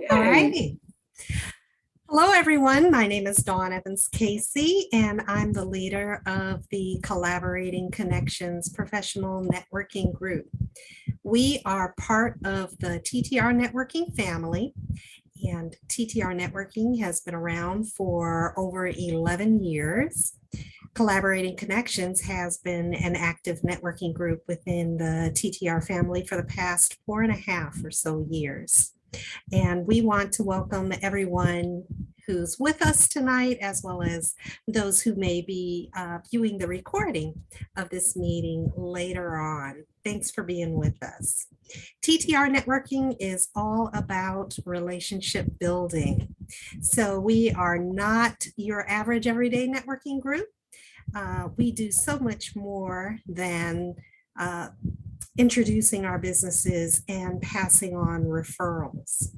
All Yay. right. Hello, everyone. My name is Dawn Evans Casey, and I'm the leader of the Collaborating Connections Professional Networking Group. We are part of the TTR Networking family, and TTR Networking has been around for over 11 years. Collaborating Connections has been an active networking group within the TTR family for the past 4.5 or so years. And we want to welcome everyone who's with us tonight, as well as those who may be viewing the recording of this meeting later on. Thanks for being with us. TTR networking is all about relationship building. So we are not your average everyday networking group. We do so much more than introducing our businesses and passing on referrals.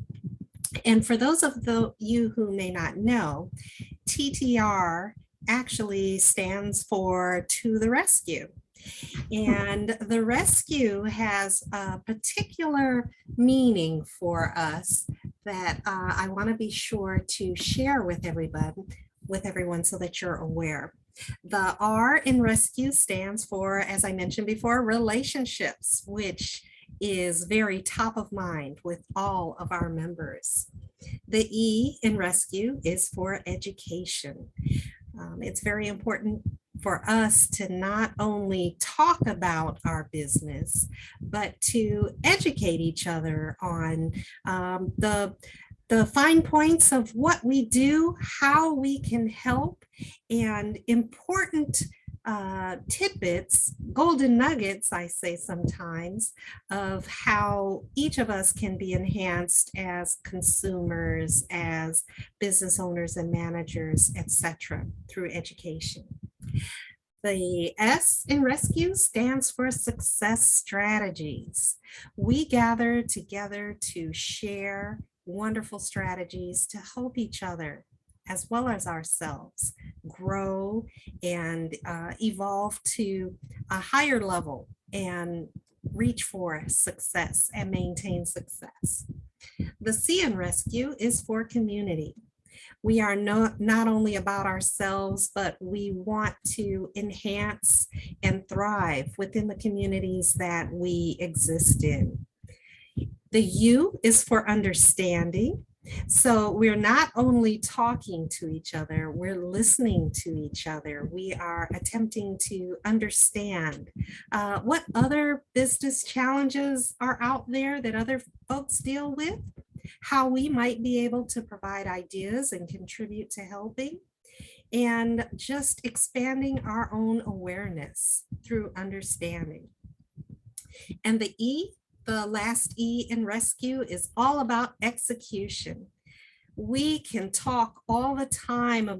And for those of you who may not know, TTR actually stands for To the Rescue. And the rescue has a particular meaning for us that I want to be sure to share with everyone so that you're aware. The R in rescue stands for, as I mentioned before, relationships, which is very top of mind with all of our members. The E in rescue is for education. It's very important for us to not only talk about our business, but to educate each other on the fine points of what we do, how we can help, and important tidbits, golden nuggets, I say sometimes, of how each of us can be enhanced as consumers, as business owners and managers, etc., through education. The S in rescue stands for success strategies. We gather together to share wonderful strategies to help each other as well as ourselves grow and evolve to a higher level and reach for success and maintain success. The C in rescue is for community. We are not only about ourselves, but we want to enhance and thrive within the communities that we exist in. The U is for understanding. So we're not only talking to each other, we're listening to each other. We are attempting to understand what other business challenges are out there that other folks deal with, how we might be able to provide ideas and contribute to helping, and just expanding our own awareness through understanding. And the E, the last E in rescue, is all about execution. We can talk all the time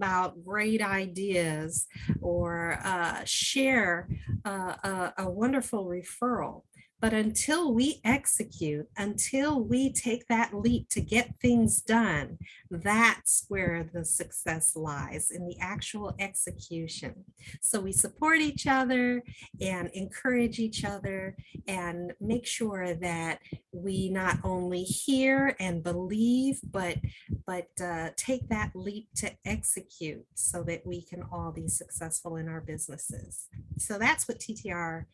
great ideas or share a wonderful referral. But until we execute, until we take that leap to get things done, that's where the success lies, in the actual execution. So we support each other and encourage each other and make sure that we not only hear and believe, but take that leap to execute so that we can all be successful in our businesses. So that's what TTR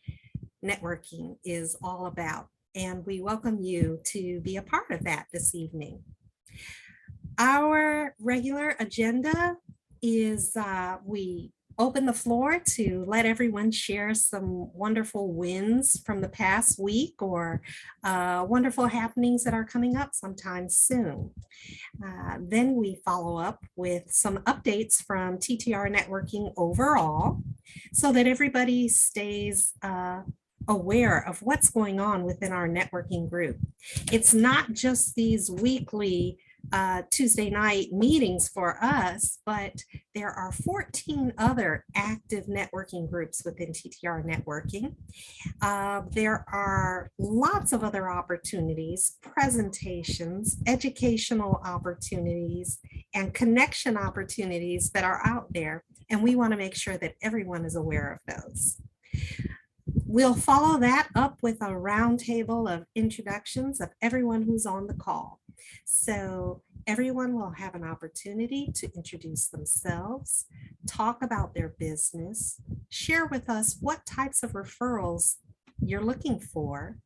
networking is all about. And we welcome you to be a part of that this evening. Our regular agenda is we open the floor to let everyone share some wonderful wins from the past week or wonderful happenings that are coming up sometime soon. Then we follow up with some updates from TTR networking overall so that everybody stays aware of what's going on within our networking group. It's not just these weekly Tuesday night meetings for us, but there are 14 other active networking groups within TTR networking. There are lots of other opportunities, presentations, educational opportunities, and connection opportunities that are out there. And we want to make sure that everyone is aware of those. We'll follow that up with a roundtable of introductions of everyone who's on the call. So everyone will have an opportunity to introduce themselves, talk about their business, share with us what types of referrals you're looking for.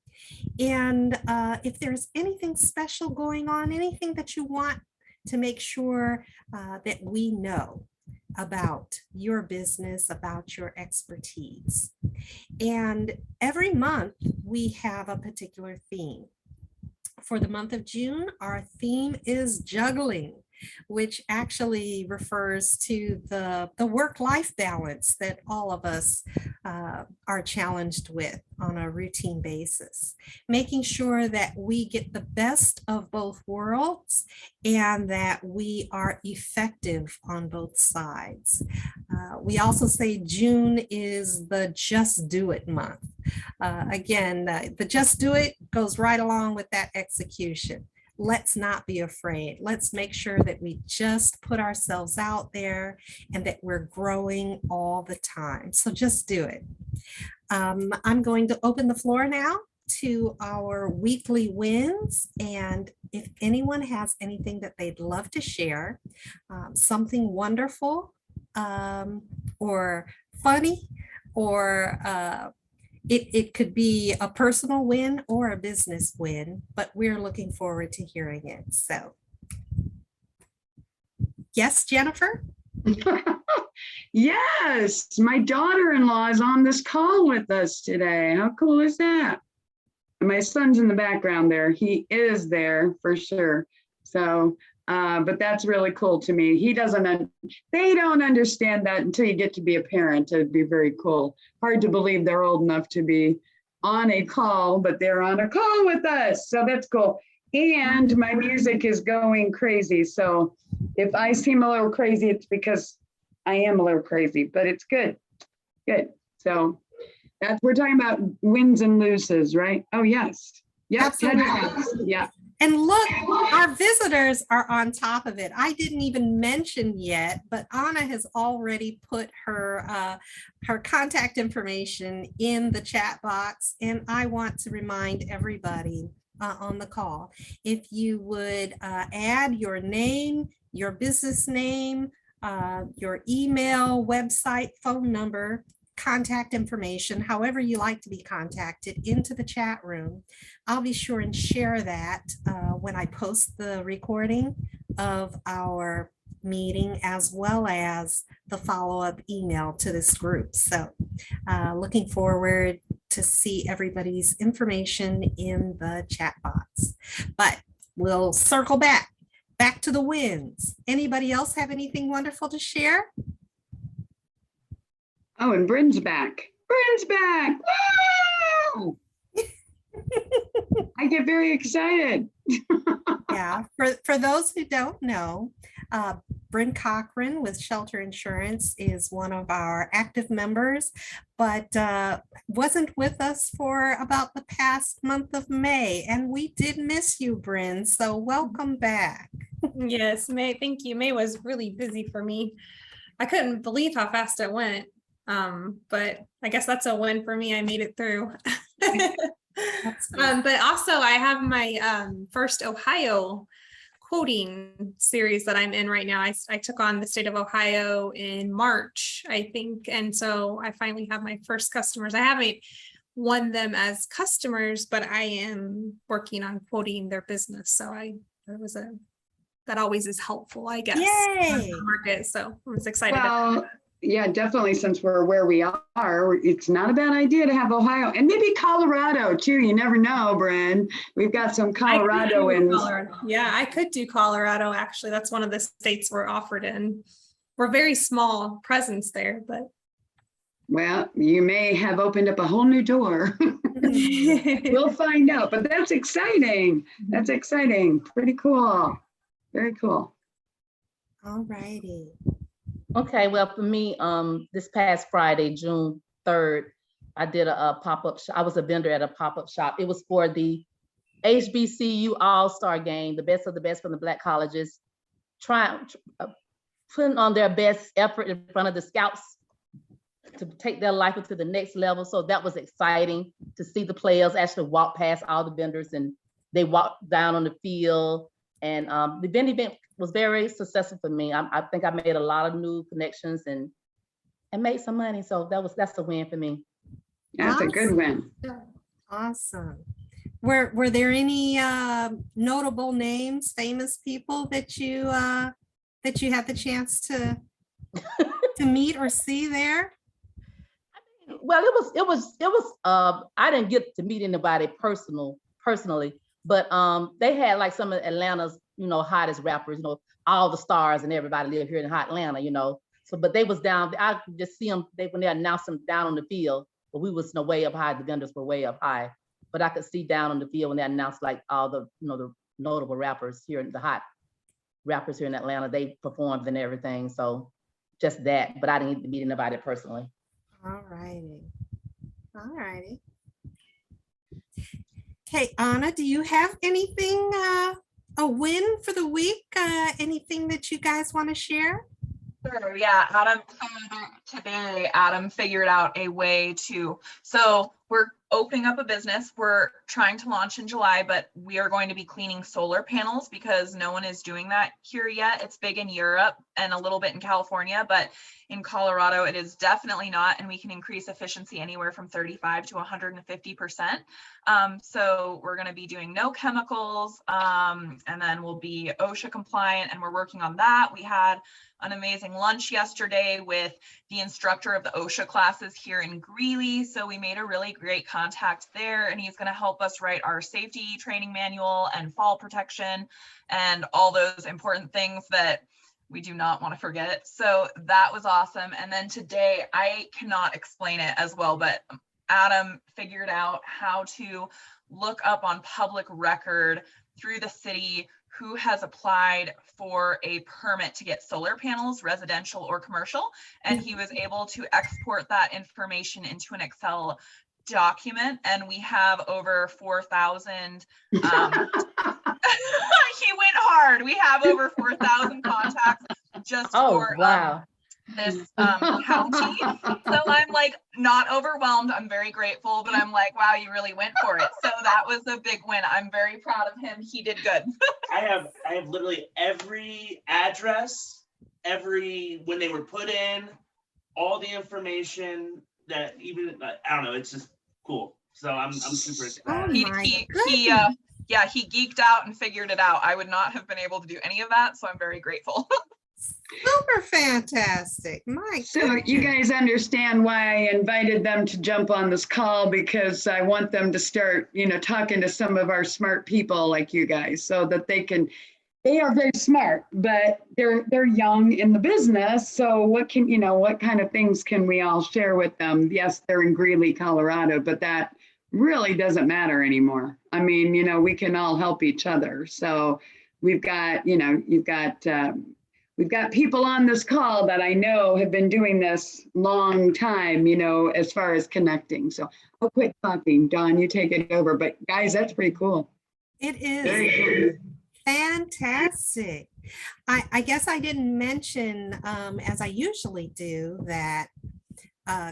And if there's anything special going on, anything that you want to make sure that we know about your business, about your expertise. And every month we have a particular theme. For the month of June, our theme is juggling, which actually refers to the work-life balance that all of us are challenged with on a routine basis, making sure that we get the best of both worlds and that we are effective on both sides. We also say June is the just do it month. Again, the just do it goes right along with that execution. Let's not be afraid. Let's make sure that we just put ourselves out there and that we're growing all the time. So just do it. I'm going to open the floor now to our weekly wins. And if anyone has anything that they'd love to share, something wonderful or funny, or it could be a personal win or a business win, but we're looking forward to hearing it. So, yes, Jennifer? Yes, my daughter-in-law is on this call with us today. How cool is that? And my son's in the background there. He is there for sure. So, but that's really cool to me. They don't understand that until you get to be a parent. It'd be very cool. Hard to believe they're old enough to be on a call, but they're on a call with us. So that's cool. And my music is going crazy. So if I seem a little crazy, it's because I am a little crazy, but it's good. Good. So we're talking about wins and loses, right? Oh, yes. Yep. Yeah. And look, our visitors are on top of it. I didn't even mention yet, but Anna has already put her contact information in the chat box. And I want to remind everybody on the call, if you would add your name, your business name, your email, website, phone number, contact information, however you like to be contacted, into the chat room. I'll be sure and share that when I post the recording of our meeting, as well as the follow-up email to this group. So looking forward to see everybody's information in the chat box. But we'll circle back to the wins. Anybody else have anything wonderful to share? Oh, and Brynn's back. Brynn's back. Wow! I get very excited. Yeah, for those who don't know, Brynn Cochran with Shelter Insurance is one of our active members, but wasn't with us for about the past month of May. And we did miss you, Brynn. So welcome back. Yes, May, thank you. May was really busy for me. I couldn't believe how fast it went. But I guess that's a win for me. I made it through. But also I have my first Ohio quoting series that I'm in right now. I took on the state of Ohio in March, I think. And so I finally have my first customers. I haven't won them as customers, but I am working on quoting their business. So that always is helpful, I guess. Yay! Market. So I was excited. Well, yeah, definitely. Since we're where we are, it's not a bad idea to have Ohio and maybe Colorado too. You never know, Brynn. We've got some Coloradoans. Yeah, I could do Colorado. Actually, that's one of the states we're offered in. We're very small presence there, but. Well, you may have opened up a whole new door. We'll find out, but that's exciting. That's exciting. Pretty cool. Very cool. All righty. Okay, well, for me, this past Friday, June 3rd, I did a pop-up shop. I was a vendor at a pop-up shop. It was for the HBCU All-Star Game, the best of the best from the Black colleges, putting on their best effort in front of the scouts to take their life into the next level. So that was exciting to see the players actually walk past all the vendors, and they walked down on the field And the event was very successful for me. I think I made a lot of new connections and made some money. So that's a win for me. That's a good win. Awesome. Were there any notable names, famous people that you had the chance to meet or see there? Well, it was I didn't get to meet anybody personally, but they had like some of Atlanta's, hottest rappers, all the stars and everybody live here in hot Atlanta, So, but they was down, I could just see them, when they announced them down on the field, but we was way up high, the vendors were way up high. But I could see down on the field when they announced like all the, the notable rappers here, the hot rappers here in Atlanta, they performed and everything. So just that, but I didn't get to meet anybody personally. All righty. All righty. Okay, Anna, do you have anything, a win for the week? Anything that you guys want to share? Sure, yeah, today Adam figured out a way so we're opening up a business. We're trying to launch in July, but we are going to be cleaning solar panels because no one is doing that here yet. It's big in Europe and a little bit in California, but in Colorado, it is definitely not. And we can increase efficiency anywhere from 35 to 150%. So we're going to be doing no chemicals, and then we'll be OSHA compliant, and we're working on that. We had an amazing lunch yesterday with the instructor of the OSHA classes here in Greeley. So we made a really great contact there, and he's going to help us write our safety training manual and fall protection and all those important things that we do not want to forget. So that was awesome. And then today, I cannot explain it as well, but Adam figured out how to look up on public record through the city who has applied for a permit to get solar panels, residential or commercial. And he was able to export that information into an Excel document. And we have over 4,000. He went hard. We have over 4,000 contacts just for this county. So I'm like not overwhelmed. I'm very grateful, but I'm like, wow, you really went for it. So that was a big win. I'm very proud of him. He did good. I have literally every address, when they were put in, all the information that even, I don't know, it's just cool. So I'm super excited. He geeked out and figured it out. I would not have been able to do any of that. So I'm very grateful. Super fantastic. So you guys understand why I invited them to jump on this call, because I want them to start, talking to some of our smart people like you guys, so that they are very smart, but they're young in the business. So what kind of things can we all share with them? Yes, they're in Greeley, Colorado, but that really doesn't matter anymore. I mean, we can all help each other. So we've got people on this call that I know have been doing this long time, as far as connecting. So I'll quit talking. Dawn, you take it over. But guys, that's pretty cool. It is. Very cool. Fantastic. I guess I didn't mention, as I usually do, that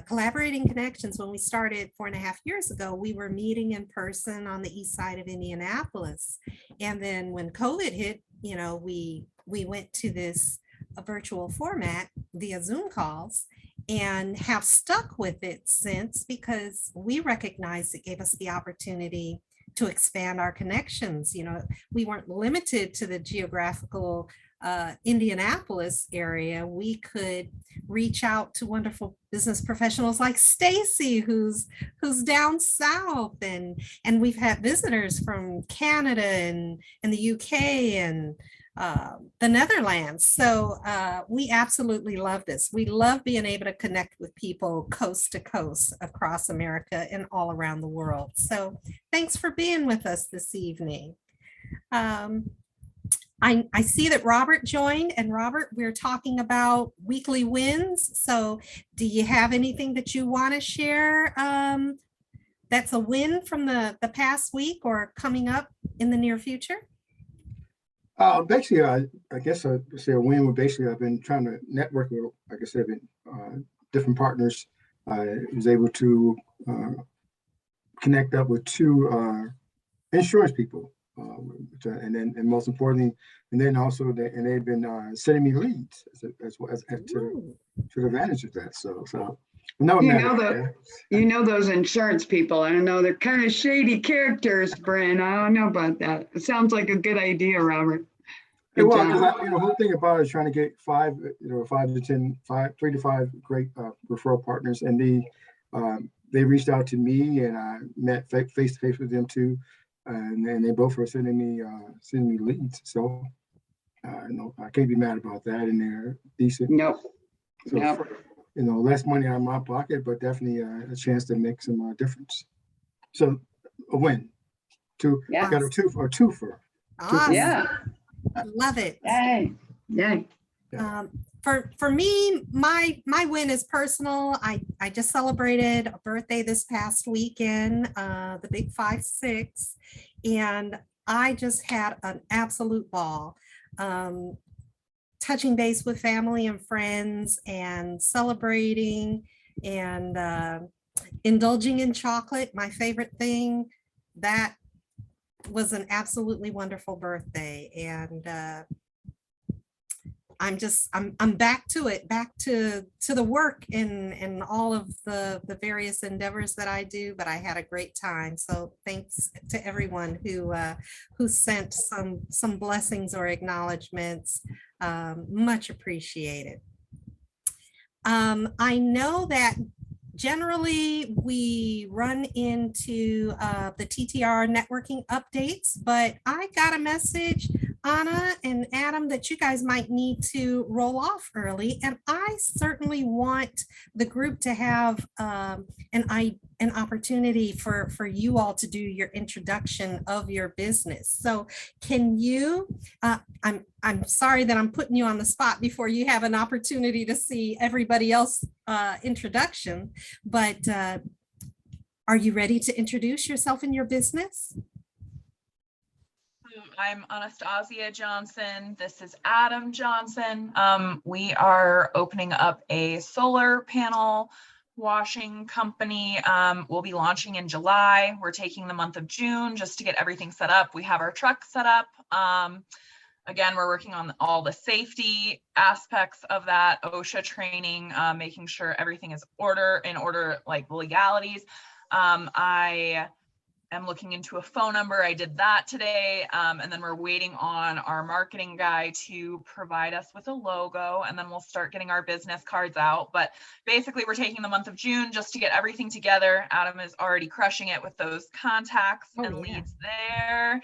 Collaborating Connections, when we started 4.5 years ago, we were meeting in person on the east side of Indianapolis. And then when COVID hit, we went to this virtual format via Zoom calls, and have stuck with it since, because we recognized it gave us the opportunity to expand our connections. We weren't limited to the geographical Indianapolis area. We could reach out to wonderful business professionals like Stacy, who's down south, and we've had visitors from Canada and the UK and the Netherlands. So we absolutely love this. We love being able to connect with people coast to coast across America and all around the world. So thanks for being with us this evening. I see that Robert joined, and Robert, we're talking about weekly wins. So do you have anything that you want to share that's a win from the past week or coming up in the near future? Basically, I guess I'd say a win would basically, I've been trying to network with, like I said, different partners. I was able to connect up with 2 insurance people and most importantly, and then also and they've been sending me leads to the advantage of that. So no, you know those insurance people. I don't know, they're kind of shady characters, Brynn. I don't know about that. It sounds like a good idea, Robert. Well, because the whole thing about it is trying to get 3 to 5 great referral partners, and they reached out to me, and I met face to face with them too, and then they both were sending me leads. So no, I can't be mad about that, and they're decent. Nope. So, less money out of my pocket, but definitely a chance to make some difference. So a win. Got a twofer. Awesome. Yeah. Love it. Yay. For me, my win is personal. I just celebrated a birthday this past weekend, the big 5-6, and I just had an absolute ball. Touching base with family and friends and celebrating and indulging in chocolate, my favorite thing. That was an absolutely wonderful birthday, and I'm back to it, back to the work and all of the various endeavors that I do, but I had a great time. So thanks to everyone who sent some blessings or acknowledgments. Much appreciated. I know that generally we run into the TTR networking updates, but I got a message, Anna and Adam, that you guys might need to roll off early, and I certainly want the group to have an opportunity for you all to do your introduction of your business. So can you, I'm sorry that I'm putting you on the spot before you have an opportunity to see everybody else introduction, but are you ready to introduce yourself and your business? I'm Anastasia Johnson. This is Adam Johnson. We are opening up a solar panel washing company. We'll be launching in July. We're taking the month of June just to get everything set up. We have our truck set up. Again, we're working on all the safety aspects of that, OSHA training, making sure everything is in order, like legalities. I am looking into a phone number. I did that today. And then we're waiting on our marketing guy to provide us with a logo, and then we'll start getting our business cards out. But basically we're taking the month of June just to get everything together. Adam is already crushing it with those contacts and leads there.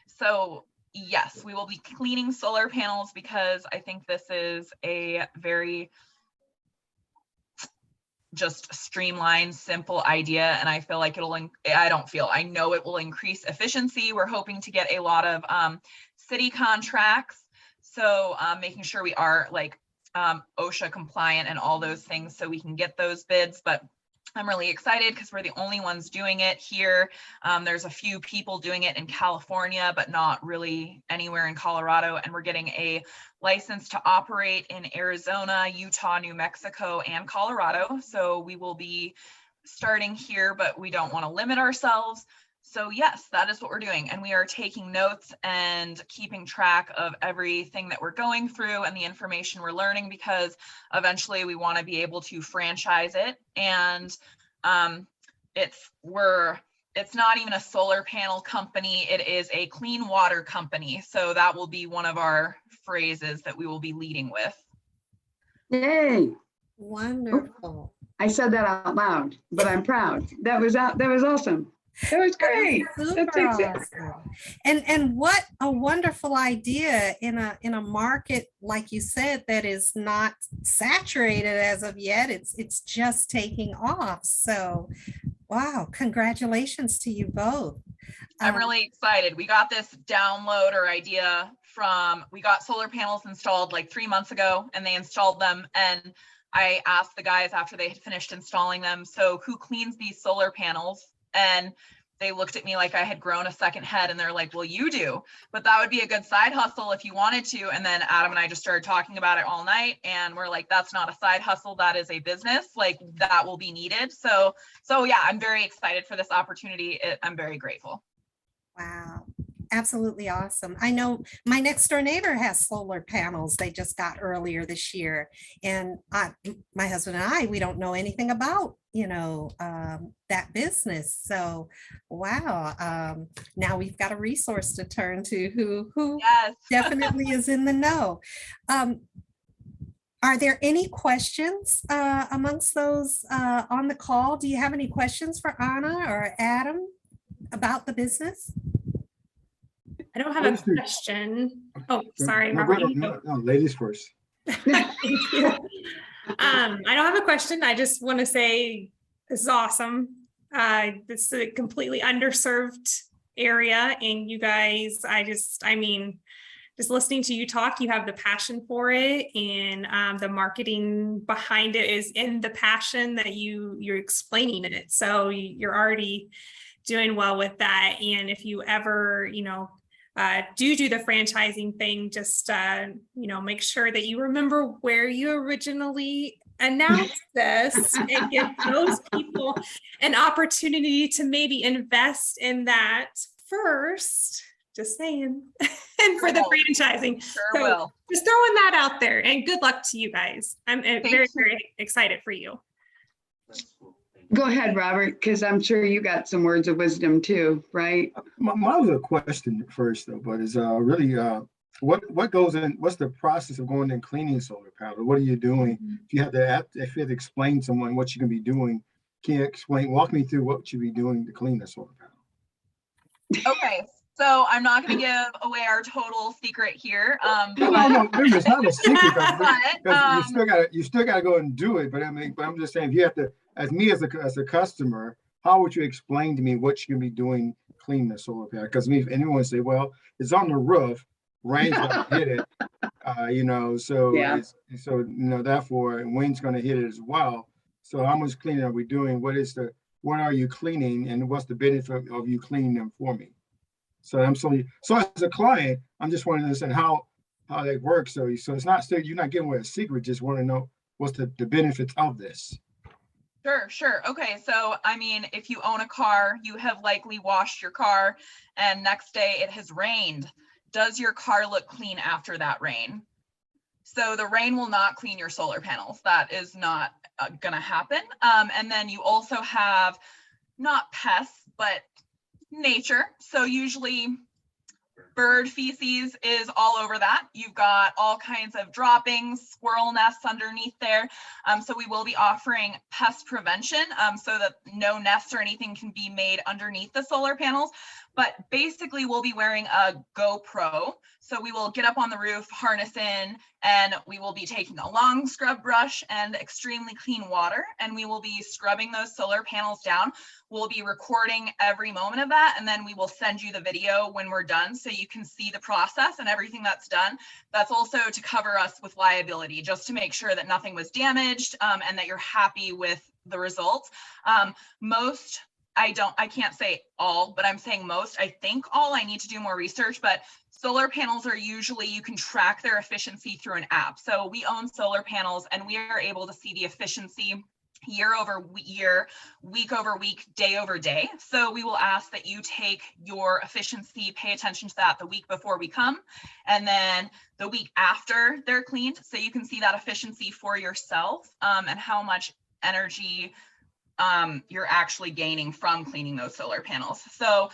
So yes, we will be cleaning solar panels because I think this is a very just streamlined, simple idea. And I feel like I know it will increase efficiency. We're hoping to get a lot of city contracts. So making sure we are like OSHA compliant and all those things so we can get those bids. But I'm really excited because we're the only ones doing it here. There's a few people doing it in California, but not really anywhere in Colorado. And we're getting a license to operate in Arizona, Utah, New Mexico, and Colorado. So we will be starting here, but we don't want to limit ourselves. So yes, that is what we're doing. And we are taking notes and keeping track of everything that we're going through and the information we're learning, because eventually we want to be able to franchise it. And it's not even a solar panel company. It is a clean water company. So that will be one of our phrases that we will be leading with. Yay. Wonderful. I said that out loud, but I'm proud. That was awesome. That was great. Super awesome. And what a wonderful idea in a market, like you said, that is not saturated as of yet. It's just taking off. So wow, congratulations to you both. I'm really excited. We got this download or idea we got solar panels installed like 3 months ago, and they installed them. And I asked the guys after they had finished installing them, so who cleans these solar panels? And they looked at me like I had grown a second head, and they're like, well, you do, but that would be a good side hustle if you wanted to. And then Adam and I just started talking about it all night, and we're like, that's not a side hustle, that is a business, like that will be needed. So yeah, I'm very excited for this opportunity. I'm very grateful. Wow. Absolutely awesome. I know my next door neighbor has solar panels they just got earlier this year. And my husband and I, we don't know anything about, that business. So, wow. Now we've got a resource to turn to who Yes. definitely is in the know. Are there any questions amongst those on the call? Do you have any questions for Anna or Adam about the business? I don't have a question. Oh, sorry, No, go Robert. ahead. No, ladies first. Thank you. I don't have a question. I just want to say this is awesome. This is a completely underserved area, and you guys, just listening to you talk, you have the passion for it, and the marketing behind it is in the passion that you're explaining it. So you're already doing well with that. And if you ever, do the franchising thing, just make sure that you remember where you originally announced this and give those people an opportunity to maybe invest in that first. Just saying. And for the franchising. Sure So will. just throwing that out there, and good luck to you guys. I'm very, you. very excited for you. That's cool. Thank you. Go ahead, Robert, because I'm sure you got some words of wisdom too, right? Mine was a question first though, but it's really what goes in, what's the process of going and cleaning solar panels? What are you doing? If you have to explain to someone what you can be doing, can you walk me through what you be doing to clean the solar panel? Okay, so I'm not going to give away our total secret here. No, it's not a secret But, because you still gotta go and do it. But I'm just saying, if you have to, as me as a customer, how would you explain to me what you can be doing cleaning the solar panel? Because if anyone say, well, it's on the roof, rain's gonna hit it, so Yeah. therefore wind's gonna hit it as well. So how much cleaning are we doing? What are you cleaning, and what's the benefit of you cleaning them for me? So as a client, I'm just wanting to understand how that works. So it's not still, you're not giving away a secret, just want to know what's the benefits of this. Sure. Okay, so if you own a car, you have likely washed your car, and next day it has rained. Does your car look clean after that rain? So the rain will not clean your solar panels. That is not going to happen. And then you also have not pests, but nature. So usually bird feces is all over that. You've got all kinds of droppings, squirrel nests underneath there. So we will be offering pest prevention so that no nests or anything can be made underneath the solar panels. But basically we'll be wearing a GoPro. So we will get up on the roof, harness in, and we will be taking a long scrub brush and extremely clean water, and we will be scrubbing those solar panels down. We'll be recording every moment of that, and then we will send you the video when we're done so you can see the process and everything that's done. That's also to cover us with liability, just to make sure that nothing was damaged and that you're happy with the results. I can't say all, but I'm saying most. I think all. I need to do more research, but solar panels are usually, you can track their efficiency through an app. So we own solar panels, and we are able to see the efficiency year over year, week over week, day over day. So we will ask that you take your efficiency, pay attention to that the week before we come, and then the week after they're cleaned, so you can see that efficiency for yourself and how much energy you're actually gaining from cleaning those solar panels. So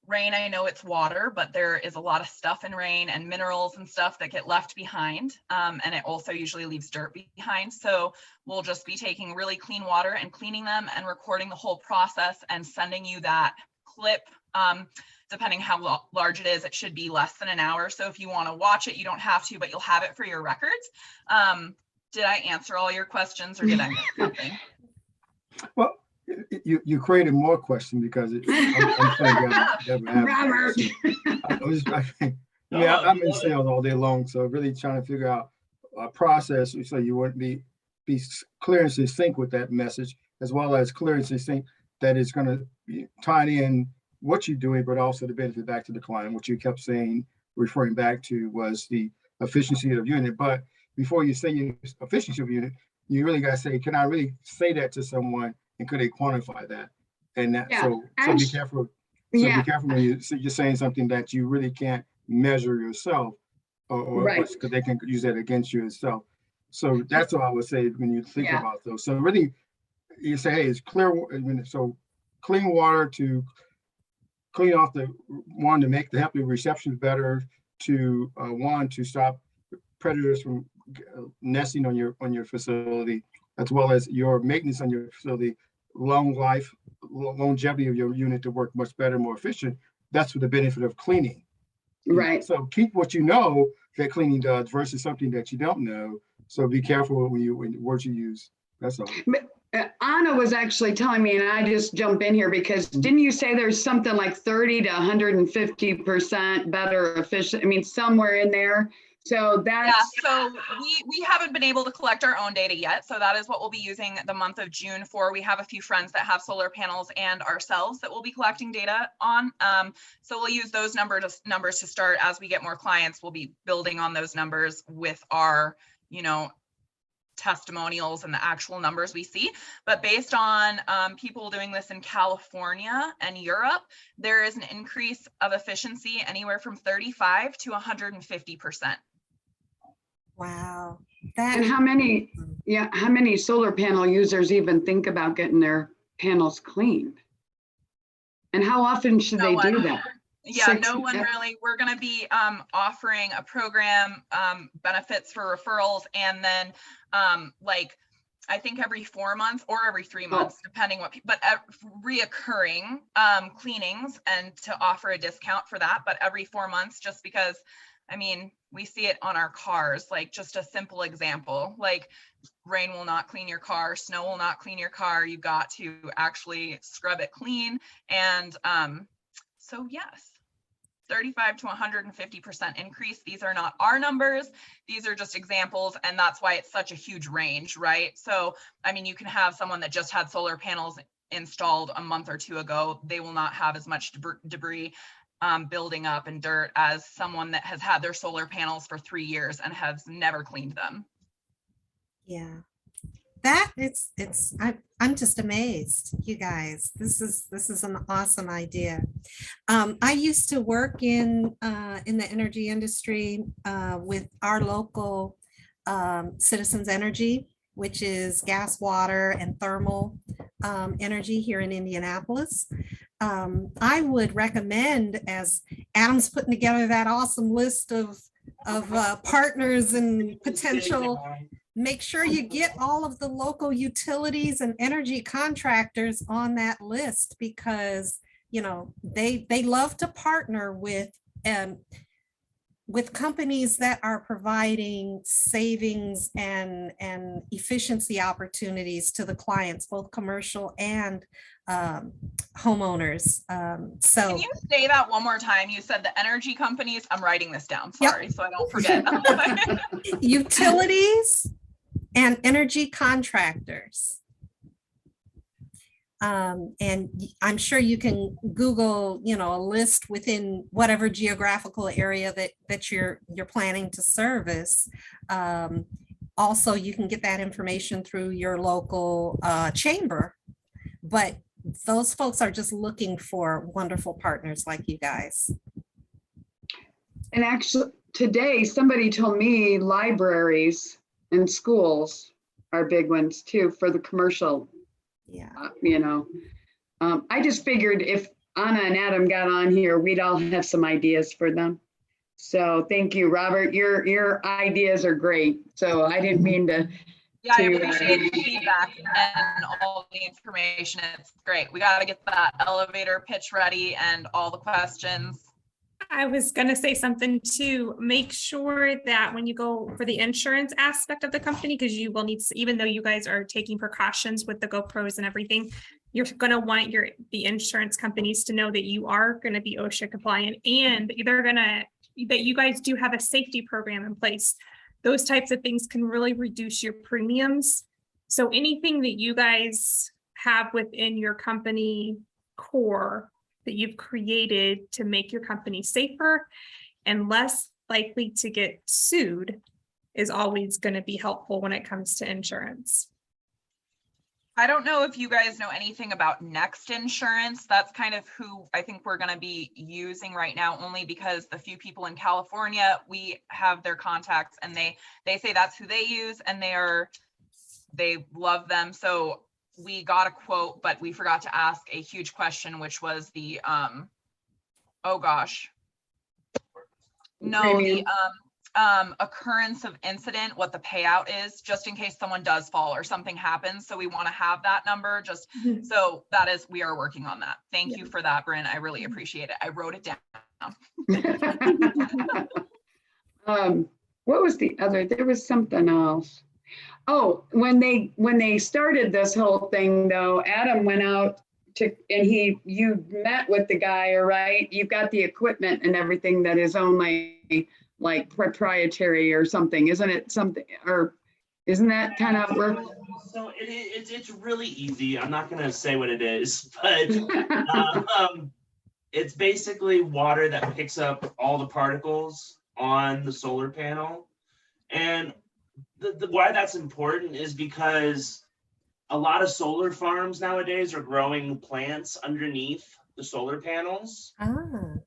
rain, I know it's water, but there is a lot of stuff in rain and minerals and stuff that get left behind. And it also usually leaves dirt behind. So we'll just be taking really clean water and cleaning them and recording the whole process and sending you that clip. Depending how large it is, it should be less than an hour. So if you want to watch it, you don't have to, but you'll have it for your records. Did I answer all your questions, or did I miss something? Well, you created more questions because I'm Robert. I'm in sales all day long, so really trying to figure out a process so you wouldn't be clear and succinct with that message, as well as clear and succinct that it's going to tie in what you're doing, but also the benefit back to the client. What you kept saying, referring back to, was the efficiency of unit. But before you say your efficiency of unit, you really got to say, can I really say that to someone, and could they quantify that? And that, so be careful. So Yeah, be careful when you're saying something that you really can't measure yourself, or right. because they can use that against you itself. So that's all I would say when you think Yeah. about those. So really, you say, hey, it's clear. So clean water to clean off the one to make the help the reception better, to one to stop predators from nesting on your facility, as well as your maintenance on your facility, longevity of your unit to work much better, more efficient. That's for the benefit of cleaning. Right. So keep what you know that cleaning does versus something that you don't know. So be careful when words you use. That's all. But Anna was actually telling me, and I just jump in here because didn't you say there's something like 30 to 150% better efficient? I mean, somewhere in there. So Yeah, that's, so we haven't been able to collect our own data yet. So that is what we'll be using the month of June for. We have a few friends that have solar panels and ourselves that we'll be collecting data on. So we'll use those numbers to start. As we get more clients, we'll be building on those numbers with our, testimonials and the actual numbers we see. But based on people doing this in California and Europe, there is an increase of efficiency anywhere from 35 to 150%. Wow. and how many solar panel users even think about getting their panels cleaned? And how often should No they do one. that? Yeah, no one really. We're going to be offering a program, benefits for referrals, and then I think every 4 months or every 3 months, depending but reoccurring cleanings, and to offer a discount for that. But every 4 months, just because, we see it on our cars, like just a simple example, like rain will not clean your car, snow will not clean your car. You got to actually scrub it clean. And so yes, 35 to 150% increase. These are not our numbers. These are just examples. And that's why it's such a huge range, right? So, you can have someone that just had solar panels installed a month or two ago. They will not have as much debris building up and dirt as someone that has had their solar panels for 3 years and has never cleaned them. Yeah. I'm just amazed, you guys. This is an awesome idea. I used to work in the energy industry with our local Citizens Energy, which is gas, water, and thermal energy here in Indianapolis. I would recommend, as Adam's putting together that awesome list of partners and potential, make sure you get all of the local utilities and energy contractors on that list, because they love to partner with companies that are providing savings and efficiency opportunities to the clients, both commercial and homeowners. So can you say that one more time? You said the energy companies. I'm writing this down, sorry, so I don't forget. utilities and energy contractors. And I'm sure you can Google, a list within whatever geographical area that you're planning to service. Also, you can get that information through your local chamber, but those folks are just looking for wonderful partners like you guys. And actually, today somebody told me libraries and schools are big ones too for the commercial. Yeah. I just figured if Anna and Adam got on here, we'd all have some ideas for them. So thank you, Robert. Your ideas are great. So I didn't mean to. Yeah, I appreciate the feedback and all the information. It's great. We got to get that elevator pitch ready and all the questions. I was going to say something to make sure that when you go for the insurance aspect of the company, because you will need to, even though you guys are taking precautions with the GoPros and everything, you're going to want the insurance companies to know that you are going to be OSHA compliant, and that you guys do have a safety program in place. Those types of things can really reduce your premiums. So anything that you guys have within your company core that you've created to make your company safer and less likely to get sued is always going to be helpful when it comes to insurance. I don't know if you guys know anything about Next Insurance. That's kind of who I think we're going to be using right now, only because the few people in California, we have their contacts and they say that's who they use and they love them. So we got a quote, but we forgot to ask a huge question, which was the, oh gosh. No, Premium. the occurrence of incident, what the payout is, just in case someone does fall or something happens. So we want to have that number just, so that is, we are working on that. Thank you for that, Brynn. I really appreciate it. I wrote it down. What was the other? There was something else. Oh, when they started this whole thing though, Adam went out to, and you met with the guy, all right? You've got the equipment and everything that is only like proprietary or something, isn't it something, or isn't that kind of work? So it's really easy. I'm not gonna say what it is, but it's basically water that picks up all the particles on the solar panel. And the why that's important is because a lot of solar farms nowadays are growing plants underneath the solar panels. Ah,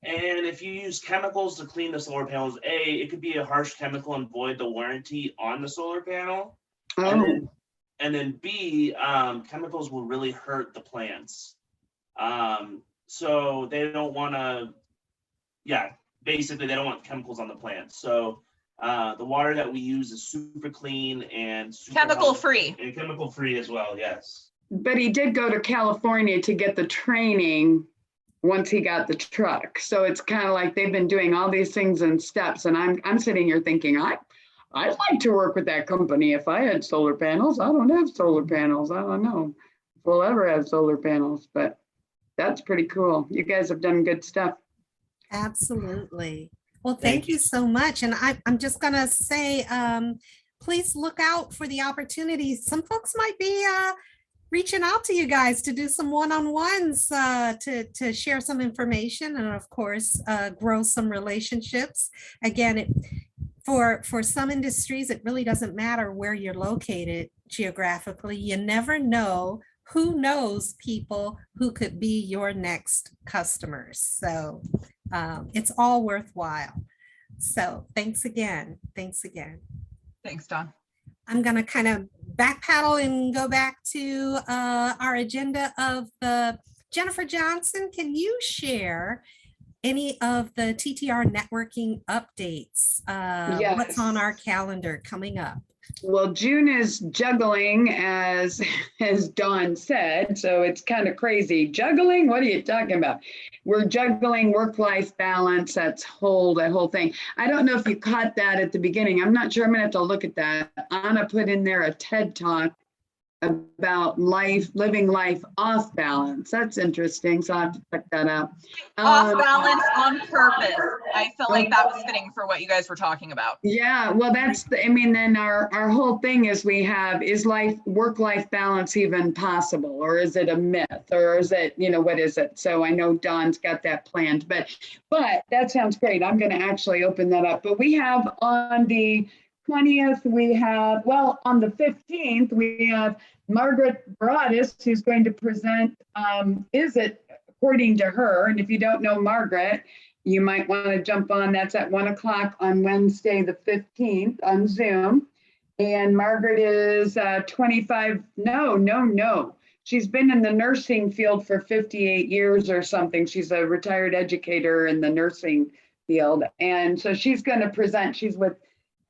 And if you use chemicals to clean the solar panels, it could be a harsh chemical and void the warranty on the solar panel. Oh, And then B, chemicals will really hurt the plants. So they don't want to, basically they don't want chemicals on the plants. So the water that we use is super clean and super Chemical healthy, free. and chemical free as well, yes. but he did go to California to get the training once he got the truck. So it's kind of like they've been doing all these things in steps. And I'm sitting here thinking, I'd like to work with that company if I had solar panels. I don't have solar panels. I don't know if we'll ever have solar panels, but that's pretty cool. You guys have done good stuff. absolutely. Well, Thank thank you so much. And I'm just gonna say, please look out for the opportunities. Some folks might be reaching out to you guys to do some one-on-ones, to share some information and of course, grow some relationships. Again, for some industries, it really doesn't matter where you're located geographically. You never know who knows people who could be your next customers. So it's all worthwhile. So thanks again. Thanks again. Thanks, Don. I'm going to kind of backpedal and go back to our agenda of the Jennifer Johnson. Can you share any of the TTR networking updates? What's on our calendar coming up? Well, June is juggling, as Dawn said, so it's kind of crazy. Juggling? What are you talking about? We're juggling work-life balance. That whole thing. I don't know if you caught that at the beginning. I'm not sure. I'm gonna have to look at that. Anna put in there a TED Talk about living life off balance. That's interesting. So I have to check that out. Off balance on purpose. I felt like that was fitting for what you guys were talking about. Yeah, well, then our whole thing is is work-life balance even possible, or is it a myth, or is it, what is it? So I know Dawn's got that planned, but that sounds great. I'm going to actually open that up. But we have on the 20th, on the 15th, we have Margaret Broadus, who's going to present, according to her, and if you don't know Margaret, you might want to jump on. That's at 1:00 on Wednesday, the 15th on Zoom. And Margaret is 25. No. She's been in the nursing field for 58 years or something. She's a retired educator in the nursing field. And so she's going to present. She's with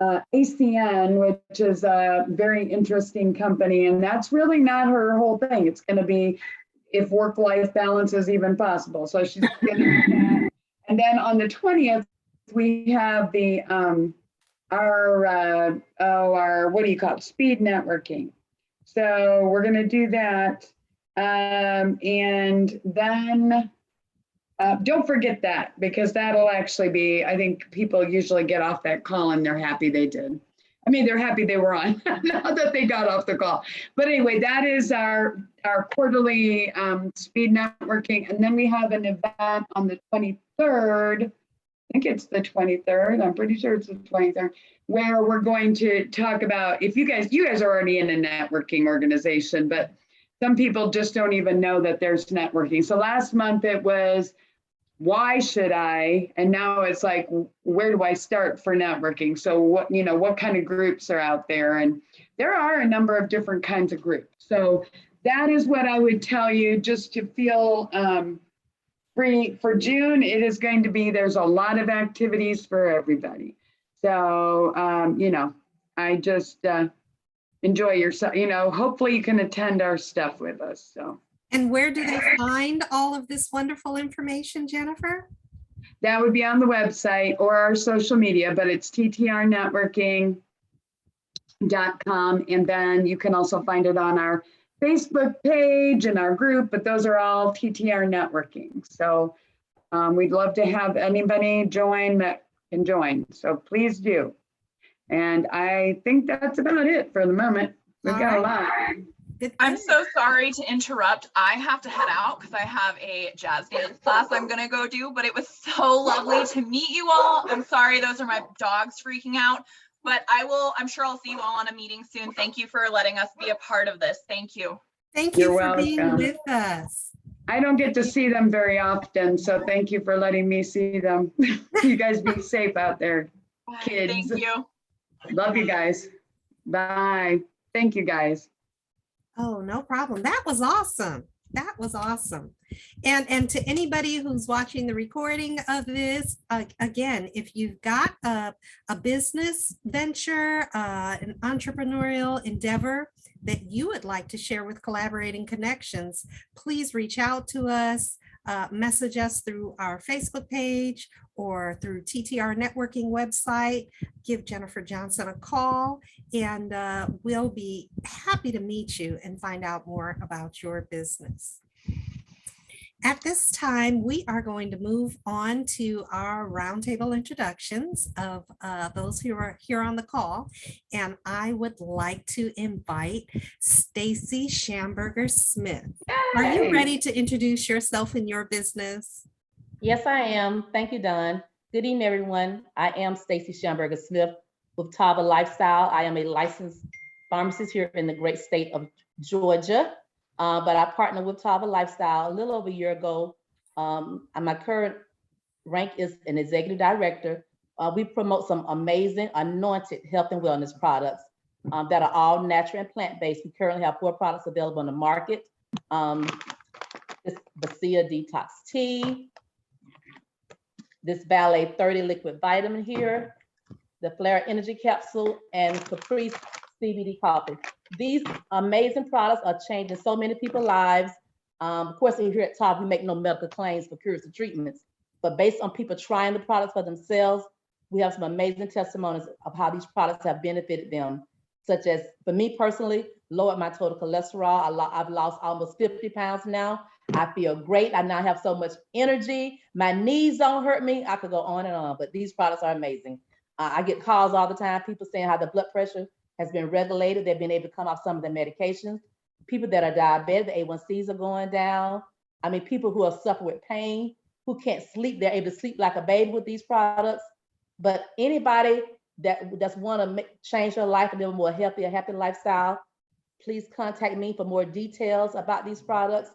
ACN, which is a very interesting company. And that's really not her whole thing. It's going to be if work-life balance is even possible. So she's going to do that. And then on the 20th, we have the our what do you call it? Speed networking. So we're going to do that. And then don't forget that, because that'll actually be, I think people usually get off that call and they're happy they did. I mean, they're happy they were on, not that they got off the call. But anyway, that is our quarterly speed networking. And then we have an event on the 23rd. I think it's the 23rd. I'm pretty sure it's the 23rd, where we're going to talk about, if you guys are already in a networking organization, but some people just don't even know that there's networking. So last month it was, why should I? And now it's like, where do I start for networking? So what kind of groups are out there? And there are a number of different kinds of groups. So that is what I would tell you, just to feel free. For June, it is going to be, there's a lot of activities for everybody. So, I just enjoy yourself, hopefully you can attend our stuff with us, so. And where do they find all of this wonderful information, Jennifer? That would be on the website or our social media, but it's ttrnetworking.com. And then you can also find it on our Facebook page and our group, but those are all TTR networking. So we'd love to have anybody join that can join. So please do. And I think that's about it for the moment. We've got a lot. I'm so sorry to interrupt. I have to head out because I have a jazz dance class I'm going to go do, but it was so lovely to meet you all. I'm sorry, those are my dogs freaking out, but I'm sure I'll see you all on a meeting soon. Thank you for letting us be a part of this. Thank you. Thank you You're for being welcome. with us. I don't get to see them very often, so thank you for letting me see them. You guys be safe out there, kids. Thank you. Love you guys. Bye. Thank you, guys. Oh, no problem. That was awesome. That was awesome. And to anybody who's watching the recording of this, again, if you've got a business venture, an entrepreneurial endeavor that you would like to share with Collaborating Connections, please reach out to us, message us through our Facebook page or through TTR Networking website. Give Jennifer Johnson a call, and we'll be happy to meet you and find out more about your business. At this time, we are going to move on to our roundtable introductions of those who are here on the call. And I would like to invite Stacy Shamburger-Smith. Are you ready to introduce yourself and your business? Yes, I am. Thank you, Don. Good evening, everyone. I am Stacy Shamburger-Smith with Tava Lifestyle. I am a licensed pharmacist here in the great state of Georgia. But I partnered with Tava Lifestyle a little over a year ago. And my current rank is an executive director. We promote some amazing anointed health and wellness products that are all natural and plant-based. We currently have 4 products available on the market. This Vesely Detox Tea, this Valet 30 liquid vitamin here, the Flare Energy Capsule, and Caprice CBD coffee. These amazing products are changing so many people's lives. Of course, here at Top, we make no medical claims for cures or treatments, but based on people trying the products for themselves, we have some amazing testimonies of how these products have benefited them, such as, for me personally, lowered my total cholesterol. I've lost almost 50 pounds now. I feel great. I now have so much energy. My knees don't hurt me. I could go on and on, but these products are amazing. I get calls all the time, people saying how the blood pressure has been regulated. They've been able to come off some of the medications. People that are diabetic, the A1Cs are going down. I mean, people who are suffering with pain, who can't sleep, they're able to sleep like a baby with these products. But anybody that's want to change their life and live a more healthy, happy lifestyle, please contact me for more details about these products.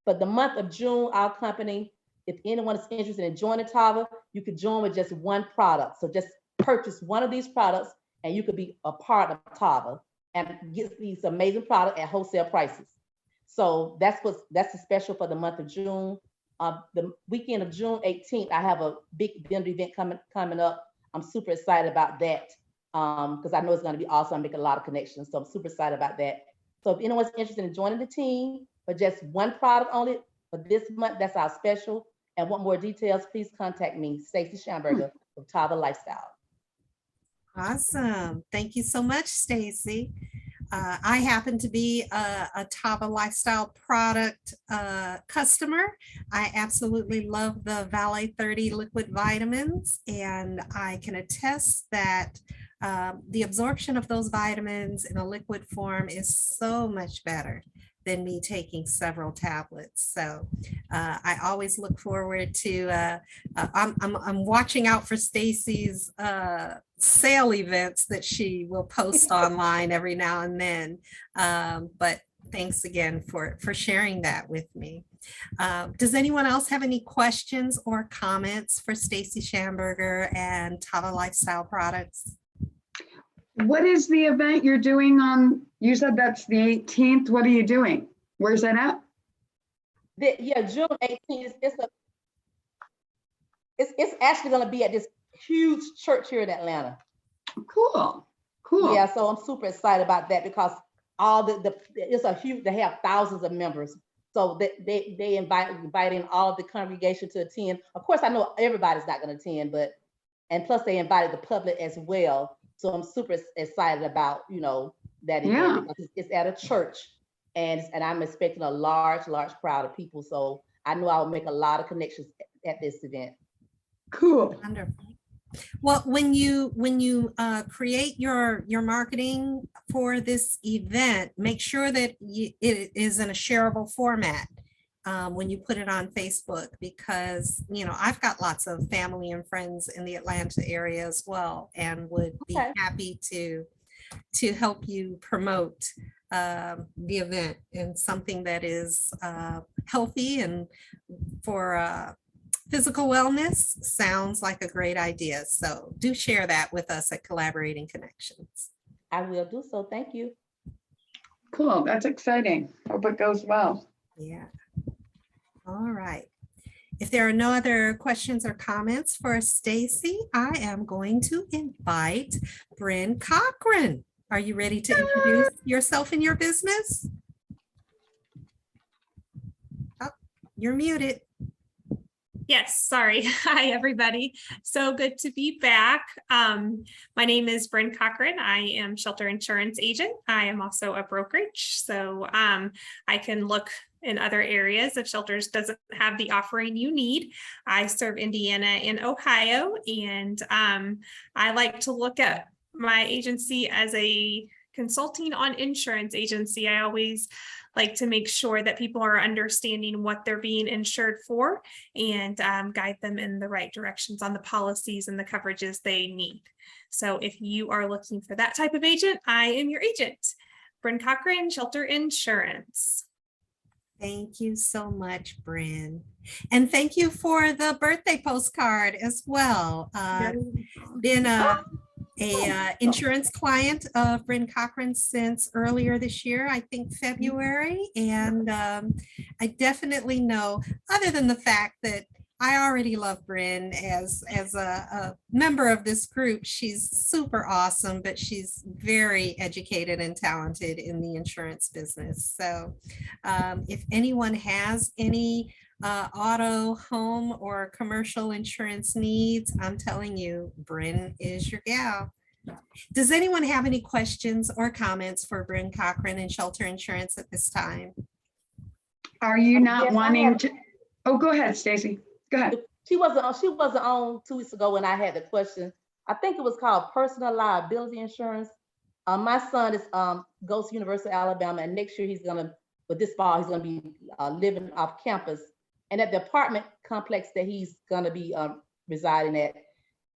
For the month of June, our company, if anyone is interested in joining Tava, you could join with just one product. So just purchase one of these products and you could be a part of Tava and get these amazing products at wholesale prices. So that's the special for the month of June. The weekend of June 18th, I have a big vendor event coming up. I'm super excited about that because I know it's going to be awesome. I make a lot of connections, so I'm super excited about that. So if anyone's interested in joining the team for just one product only for this month, that's our special. And want more details, please contact me, Stacy Shamburger with Tava Lifestyle. Awesome. Thank you so much, Stacy. I happen to be a Tava Lifestyle product customer. I absolutely love the Valet 30 liquid vitamins, and I can attest that the absorption of those vitamins in a liquid form is so much better than me taking several tablets. So I always look forward to, I'm watching out for Stacy's sale events that she will post online every now and then. But Thanks again for sharing that with me. Does anyone else have any questions or comments for Stacy Shamburger and Tava Lifestyle Products? What is the event you're doing on, you said that's the 18th. What are you doing? Where's that at? Yeah, June 18th. It's actually going to be at this huge church here in Atlanta. Cool, cool. Yeah, so I'm super excited about that because all it's a huge, they have thousands of members. So they inviting all of the congregation to attend. Of course, I know everybody's not going to attend, and plus they invited the public as well. So I'm super excited about, that event because it's at a church and I'm expecting a large crowd of people. So I know I'll make a lot of connections at this event. Cool. Wonderful. Well, when you create your marketing for this event, make sure that it is in a shareable format when you put it on Facebook, because I've got lots of family and friends in the Atlanta area as well, and would be happy to help you promote the event and something that is healthy and for physical wellness. Sounds like a great idea. So do share that with us at Collaborating Connections. I will do so. Thank you. Cool. That's exciting. Hope it goes well. Yeah. All right. If there are no other questions or comments for Stacy, I am going to invite Brynn Cochran. Are you ready to introduce yourself and your business? Oh, you're muted. Yes, sorry. Hi, everybody. So good to be back. My name is Brynn Cochran. I am shelter insurance agent. I am also a brokerage. So I can look in other areas if shelters doesn't have the offering you need. I serve Indiana and Ohio, and I like to look at my agency as a consulting on insurance agency. I always like to make sure that people are understanding what they're being insured for and guide them in the right directions on the policies and the coverages they need. So if you are looking for that type of agent, I am your agent. Brynn Cochran, Shelter Insurance. Thank you so much, Brynn. And thank you for the birthday postcard as well. Been a insurance client of Brynn Cochran since earlier this year, I think February. And I definitely know, other than the fact that I already love Brynn as a member of this group, she's super awesome, but she's very educated and talented in the insurance business. So if anyone has any auto, home, or commercial insurance needs, I'm telling you, Brynn is your gal. Does anyone have any questions or comments for Brynn Cochran and Shelter Insurance at this time? Are you not Yes, wanting to? Oh, go ahead, Stacy. Go ahead. She wasn't on 2 weeks ago when I had the question. I think it was called personal liability insurance. My son goes to University of Alabama, and next year this fall he's gonna be living off campus. And at the apartment complex that he's gonna be residing at,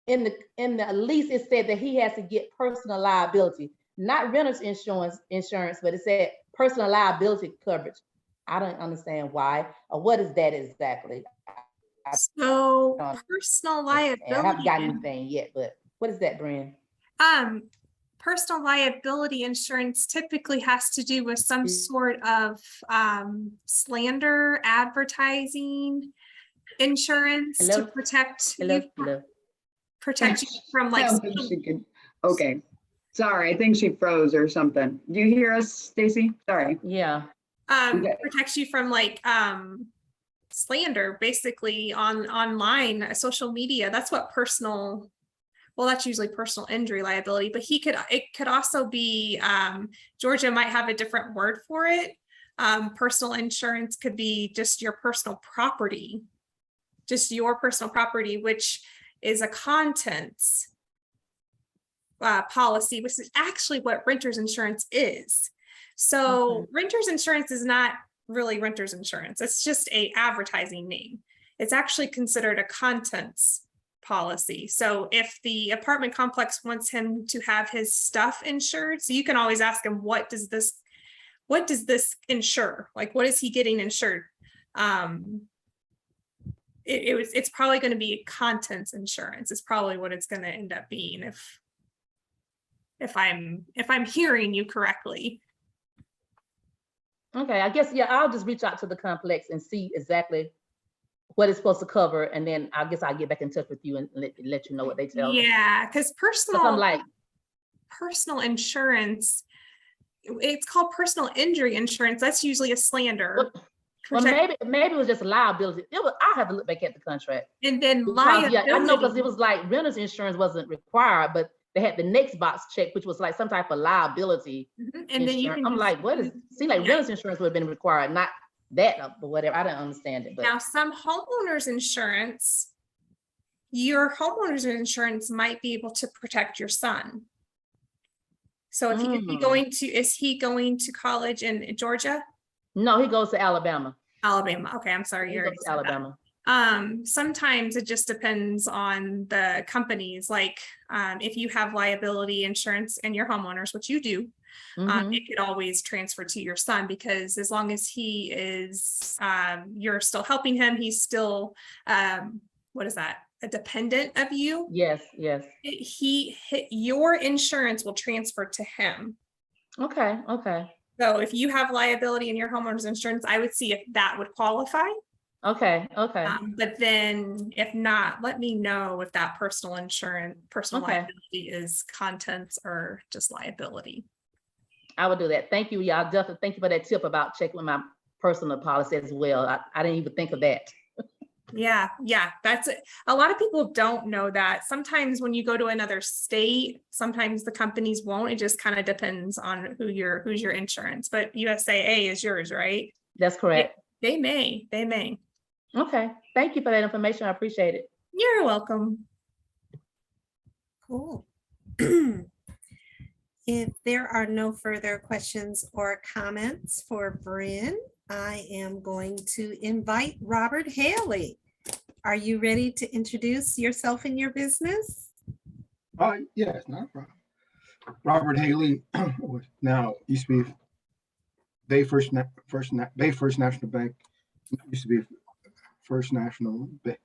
in the lease, it said that he has to get personal liability, not renter's insurance, but it said personal liability coverage. I don't understand why, or what is that exactly? So personal liability. I haven't gotten anything yet, but what is that, Brynn? Personal liability insurance typically has to do with some sort of slander advertising insurance to protect you from like. Okay, sorry, I think she froze or something. Do you hear us, Stacy? Sorry. Yeah. Protects you from like slander, basically online, social media. That's what personal. Well, that's usually personal injury liability, but it could also be, Georgia might have a different word for it. Personal insurance could be just your personal property, which is a contents policy, which is actually what renter's insurance is. So renter's insurance is not really renter's insurance. It's just a advertising name. It's actually considered a contents policy. So if the apartment complex wants him to have his stuff insured, so you can always ask him, what does this what does this insure? Like, what is he getting insured? It's probably going to be contents insurance. It's probably what it's going to end up being if I'm hearing you correctly. Okay, I guess, yeah, I'll just reach out to the complex and see exactly what it's supposed to cover. And then I guess I'll get back in touch with you and let you know what they tell me. Yeah, because 'Cause I'm like, personal insurance, it's called personal injury insurance. That's usually a slander. well, maybe it was just liability. I have to look back at the contract. And then Because, yeah, I know, because liability. it was like renter's insurance wasn't required, but they had the next box check, which was like some type of liability Mhm. And then you insurance. can I'm like, what is, seems like Yeah. renter's insurance would have been required, not that, but whatever. I don't understand it, but Now, some homeowners insurance, your homeowners insurance might be able to protect your son. So if is he going to college in Georgia? no, he goes to Alabama. Alabama. Okay, I'm sorry. He You goes already to said that. Alabama. Sometimes it just depends on the companies. Like, if you have liability insurance and your homeowners, which you do, Mhm. it could always transfer to your son, because as long as he is, you're still helping him, he's still, what is that? A dependent of you. Yes, yes. Your insurance will transfer to him. Okay, okay, So if you have liability in your homeowner's insurance, I would see if that would qualify. okay, okay. But then if not, let me know if that personal Okay. liability is contents or just liability. I will do that. Thank you, y'all. Definitely thank you for that tip about checking with my personal policy as well. I didn't even think of that. Yeah, that's it. A lot of people don't know that. Sometimes when you go to another state, sometimes the companies won't. It just kind of depends on who's your insurance. But USAA is yours, right? That's correct. They may. Okay, thank you for that information. I appreciate it. You're welcome. Cool. If there are no further questions or comments for Brynn, I am going to invite Robert Hailey. Are you ready to introduce yourself and your business? Yes, not a problem. Robert Hailey, now used to be Bay First National Bank. Used to be First National Bank.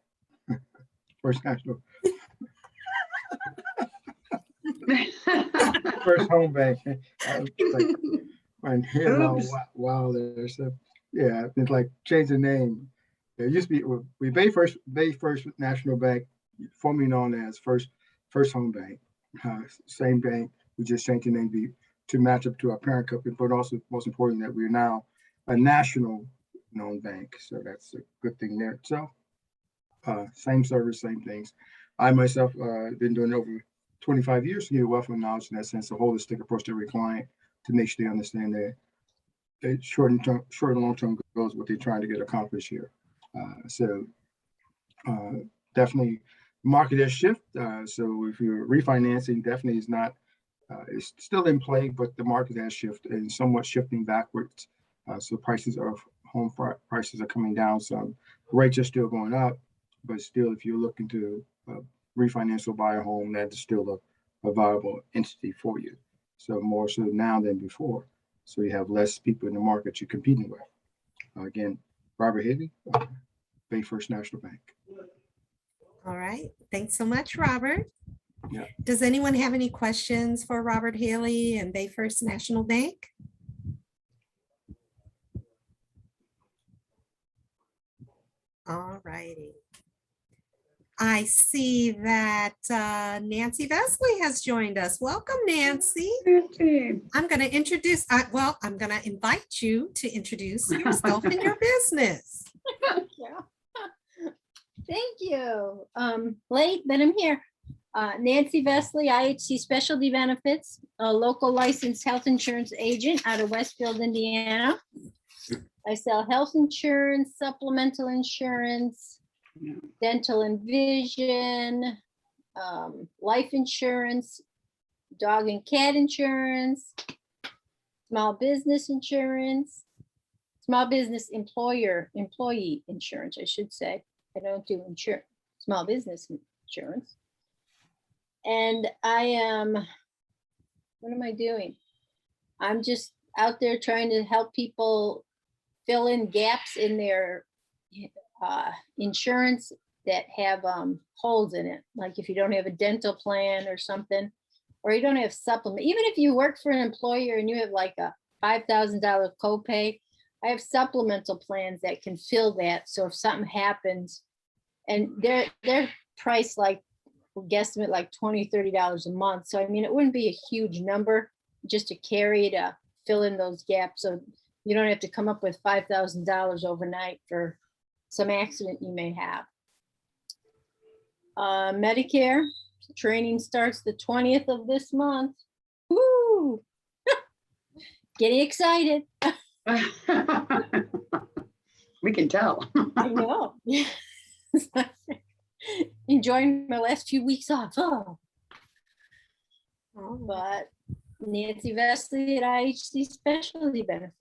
First National. First Home Bank. Wow, there. So yeah, it's like change the name. It used to be we Bay First National Bank, formerly known as First Home Bank. Same bank. We just changed the name to match up to our parent company, but also most important that we're now a national known bank. So that's a good thing there. So same service, same things. I myself been doing it over 25 years to get wealth of knowledge in that sense, a holistic approach to every client to make sure they understand their short and long-term goals, what they're trying to get accomplished here. Definitely market has shifted. So if you're refinancing, definitely is not, it's still in play, but the market has shifted and somewhat shifting backwards. So prices of home prices are coming down. Some rates are still going up, but still, if you're looking to refinance or buy a home, that is still a viable entity for you. So more so now than before. So you have less people in the market you're competing with. Again, Robert Hailey, Bay First National Bank. All right. Thanks so much, Robert. Yeah. Does anyone have any questions for Robert Hailey and Bay First National Bank? All righty. I see that Nancy Vesely has joined us. Welcome, Nancy. I'm going to invite you to introduce yourself and your business. Thank you. Late, but I'm here. Nancy Vesely, IHC Specialty Benefits, a local licensed health insurance agent out of Westfield, Indiana. I sell health insurance, supplemental insurance, dental and vision, life insurance, dog and cat insurance, small business insurance, small business employee insurance, I should say. I don't do small business insurance. And I am, what am I doing? I'm just out there trying to help people fill in gaps in their insurance that have holes in it. Like if you don't have a dental plan or something, or you don't have supplement, even if you work for an employer and you have like a $5,000 copay, I have supplemental plans that can fill that. So if something happens, and they're priced like, guesstimate like $20, $30 a month. So I mean, it wouldn't be a huge number just to carry to fill in those gaps. So you don't have to come up with $5,000 overnight for some accident you may have. Medicare training starts the 20th of this month. Woo! Getting excited. We can tell. I know. Enjoying my last few weeks off. Oh. But Nancy Vesely at IHC Specialty Benefits.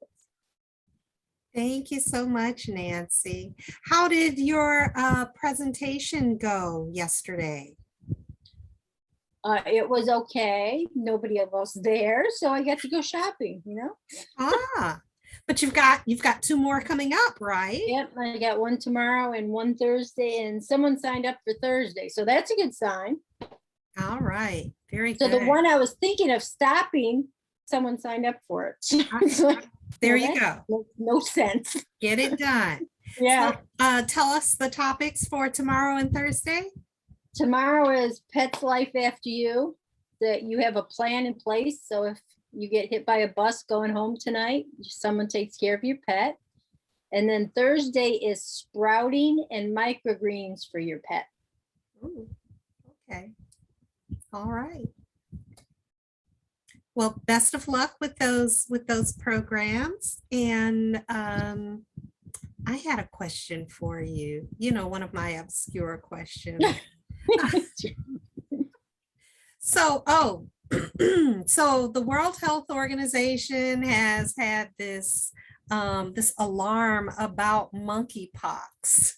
Thank you so much, Nancy. How did your presentation go yesterday? It was okay. Nobody else there, so I got to go shopping, you know? But you've got 2 more coming up, right? Yep, I got one tomorrow and one Thursday, and someone signed up for Thursday, so that's a good sign. All right, very So good. the one I was thinking of stopping, someone signed up for it. It's like, There well, you that go. makes no sense. Get it done. Yeah. So, tell us the topics for tomorrow and Thursday. Tomorrow is Pets Life After You, that you have a plan in place. So if you get hit by a bus going home tonight, someone takes care of your pet. And then Thursday is sprouting and microgreens for your pet. Ooh, okay. All right. Well, best of luck with those programs. And I had a question for you. You know, one of my obscure questions. So, so the World Health Organization has had this this alarm about monkeypox.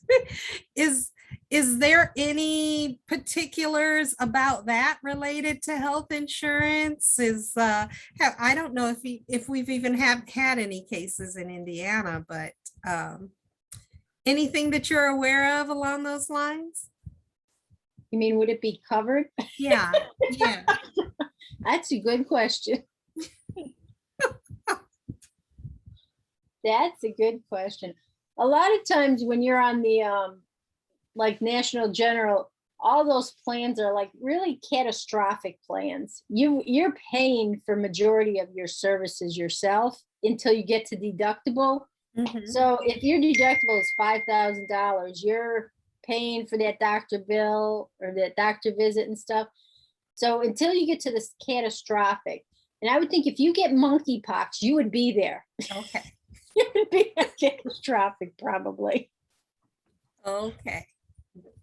Is there any particulars about that related to health insurance? I don't know if we've even had any cases in Indiana, but anything that you're aware of along those lines? You mean, would it be covered? Yeah, yeah. That's a good question. That's a good question. A lot of times when you're on the like National General, all those plans are like really catastrophic plans. You're paying for majority of your services yourself until you get to deductible. Mhm. So if your deductible is $5,000, you're paying for that doctor bill or that doctor visit and stuff. So until you get to this catastrophic, and I would think if you get monkeypox, you would be there. Okay. You would be catastrophic probably. Okay.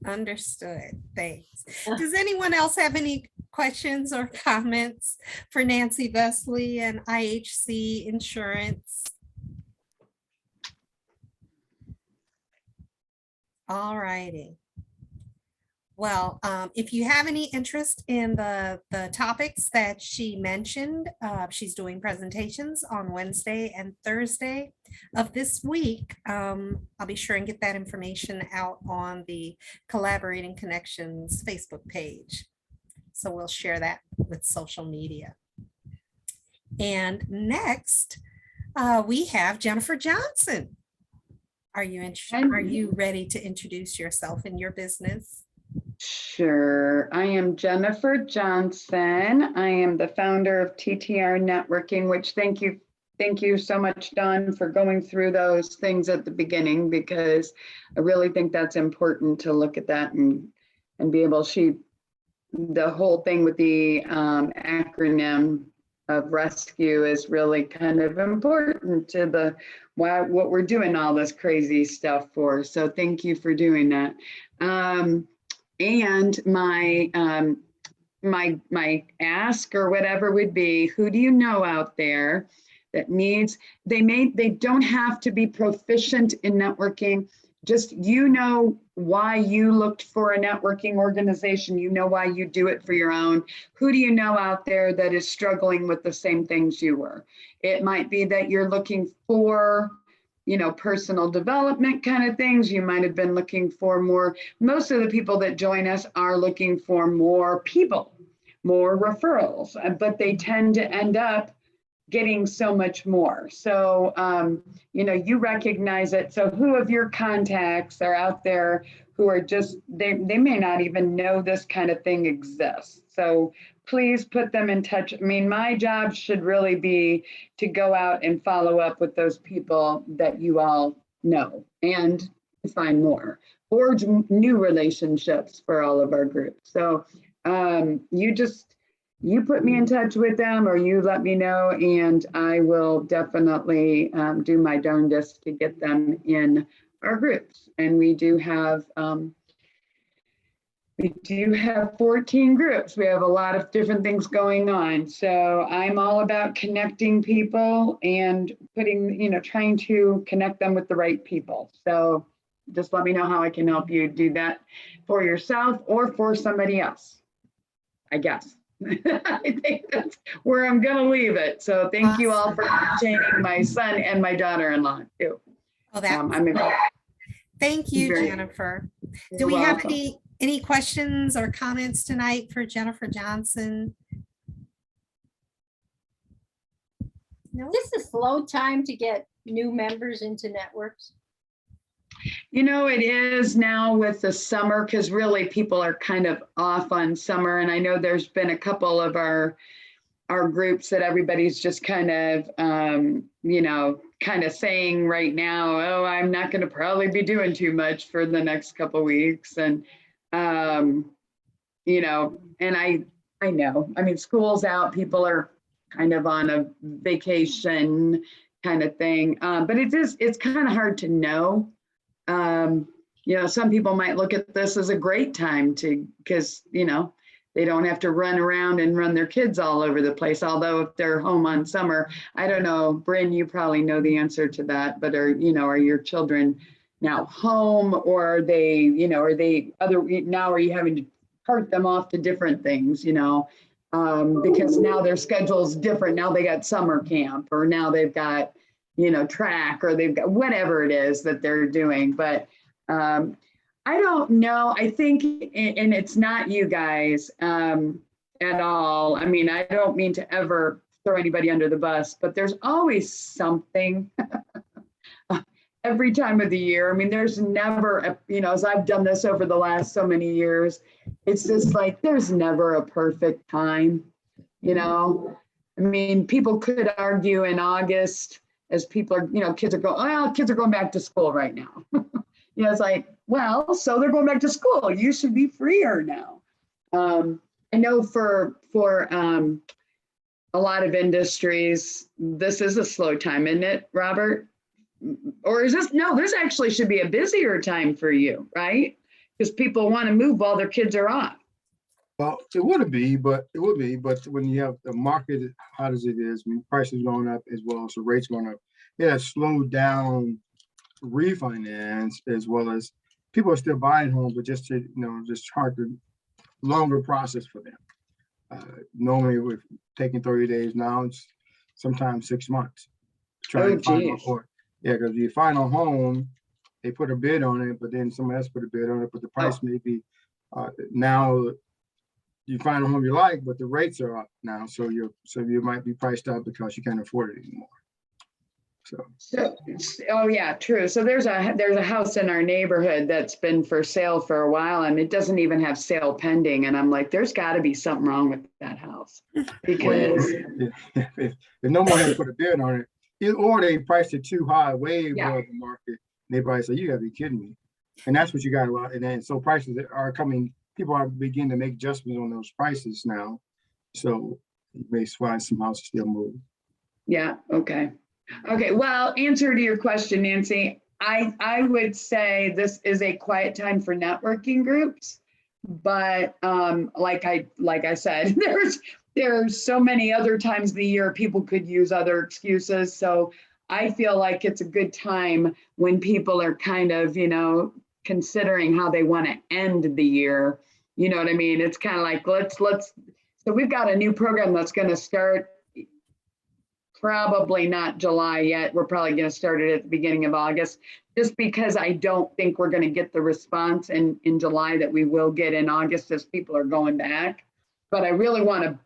Understood. Thanks. Does anyone else have any questions or comments for Nancy Vesely and IHC Insurance? All righty. Well, if you have any interest in the topics that she mentioned, she's doing presentations on Wednesday and Thursday of this week. I'll be sure and get that information out on the Collaborating Connections Facebook page. So we'll share that with social media. And next, we have Jennifer Johnson. Are you ready to introduce yourself and your business? Sure. I am Jennifer Johnson. I am the founder of TTR Networking, which thank you so much, Dawn, for going through those things at the beginning, because I really think that's important to look at that and be able the whole thing with the acronym of rescue is really kind of important to what we're doing all this crazy stuff for. So thank you for doing that. And my ask or whatever would be, who do you know out there that needs, they don't have to be proficient in networking. just, you know why you looked for a networking organization, you know why you do it for your own. Who do you know out there that is struggling with the same things you were? It might be that you're looking for, you know, personal development kind of things. You might have been looking for more. Most of the people that join us are looking for more people, more referrals, but they tend to end up getting so much more. So, you know, you recognize it. So who of your contacts are out there who are just, they may not even know this kind of thing exists. So please put them in touch. I mean, my job should really be to go out and follow up with those people that you all know and find more, forge new relationships for all of our groups. So you put me in touch with them, or you let me know, and I will definitely do my darndest to get them in our groups. And we do have 14 groups. We have a lot of different things going on. So I'm all about connecting people and putting, you know, trying to connect them with the right people. So just let me know how I can help you do that for yourself or for somebody else, I guess. I think that's where I'm going to leave it. So thank you all for entertaining my son and my daughter-in-law too. Oh, thank you, Very- Jennifer. Do You're we have welcome. any questions or comments tonight for Jennifer Johnson? No? This is a slow time to get new members into networks. You know, it is now with the summer, because really people are kind of off on summer. And I know there's been a couple of our groups that everybody's just kind of, you know, kind of saying right now, oh, I'm not going to probably be doing too much for the next couple of weeks. And, you know, and I know, I mean, school's out, people are kind of on a vacation kind of thing. But it's kind of hard to know. You know, some people might look at this as a great time because, you know, they don't have to run around and run their kids all over the place. Although if they're home on summer, I don't know, Brynn, you probably know the answer to that, but are your children now home, or are they, you know, now are you having to cart them off to different things, you know, because now their schedule's different. Now they got summer camp, or now they've got, you know, track, or they've got whatever it is that they're doing. But I don't know. I think, and it's not you guys at all. I mean, I don't mean to ever throw anybody under the bus, but there's always something every time of the year. I mean, there's never, you know, as I've done this over the last so many years, it's just like, there's never a perfect time, you know. I mean, people could argue in August, as people are, you know, kids are going back to school right now. You know, it's like, well, so they're going back to school. You should be freer now. I know for a lot of industries, this is a slow time, isn't it, Robert? Or is this, no, this actually should be a busier time for you, right? Because people want to move while their kids are off. Well, it would be, but when you have the market hot as it is, I mean, prices going up as well as the rates going up, it has slowed down refinance, as well as people are still buying homes, but just harder, longer process for them. Normally with taking 30 days, now it's sometimes 6 months. Because you find a home, they put a bid on it, but then someone else put a bid on it, but the price may be now you find a home you like, but the rates are up now, so you might be priced out because you can't afford it anymore. So, oh yeah, true. So there's a house in our neighborhood that's been for sale for a while, and it doesn't even have sale pending. And I'm like, there's got to be something wrong with that house, because if no one has put a bid on it, or they priced it too high, way above the market, they probably say, you got to be kidding me. And that's what you got a lot. And then so prices are coming. People are beginning to make adjustments on those prices now. So you may find some houses still move. Yeah. Okay. Okay, well, answer to your question, Nancy, I would say this is a quiet time for networking groups, but like I said, there's so many other times of the year people could use other excuses. So I feel like it's a good time when people are kind of, considering how they want to end the year. You know what I mean? It's kind of like, so we've got a new program that's going to start probably not July yet. We're probably going to start it at the beginning of August, just because I don't think we're going to get the response in July that we will get in August as people are going back. But I really want to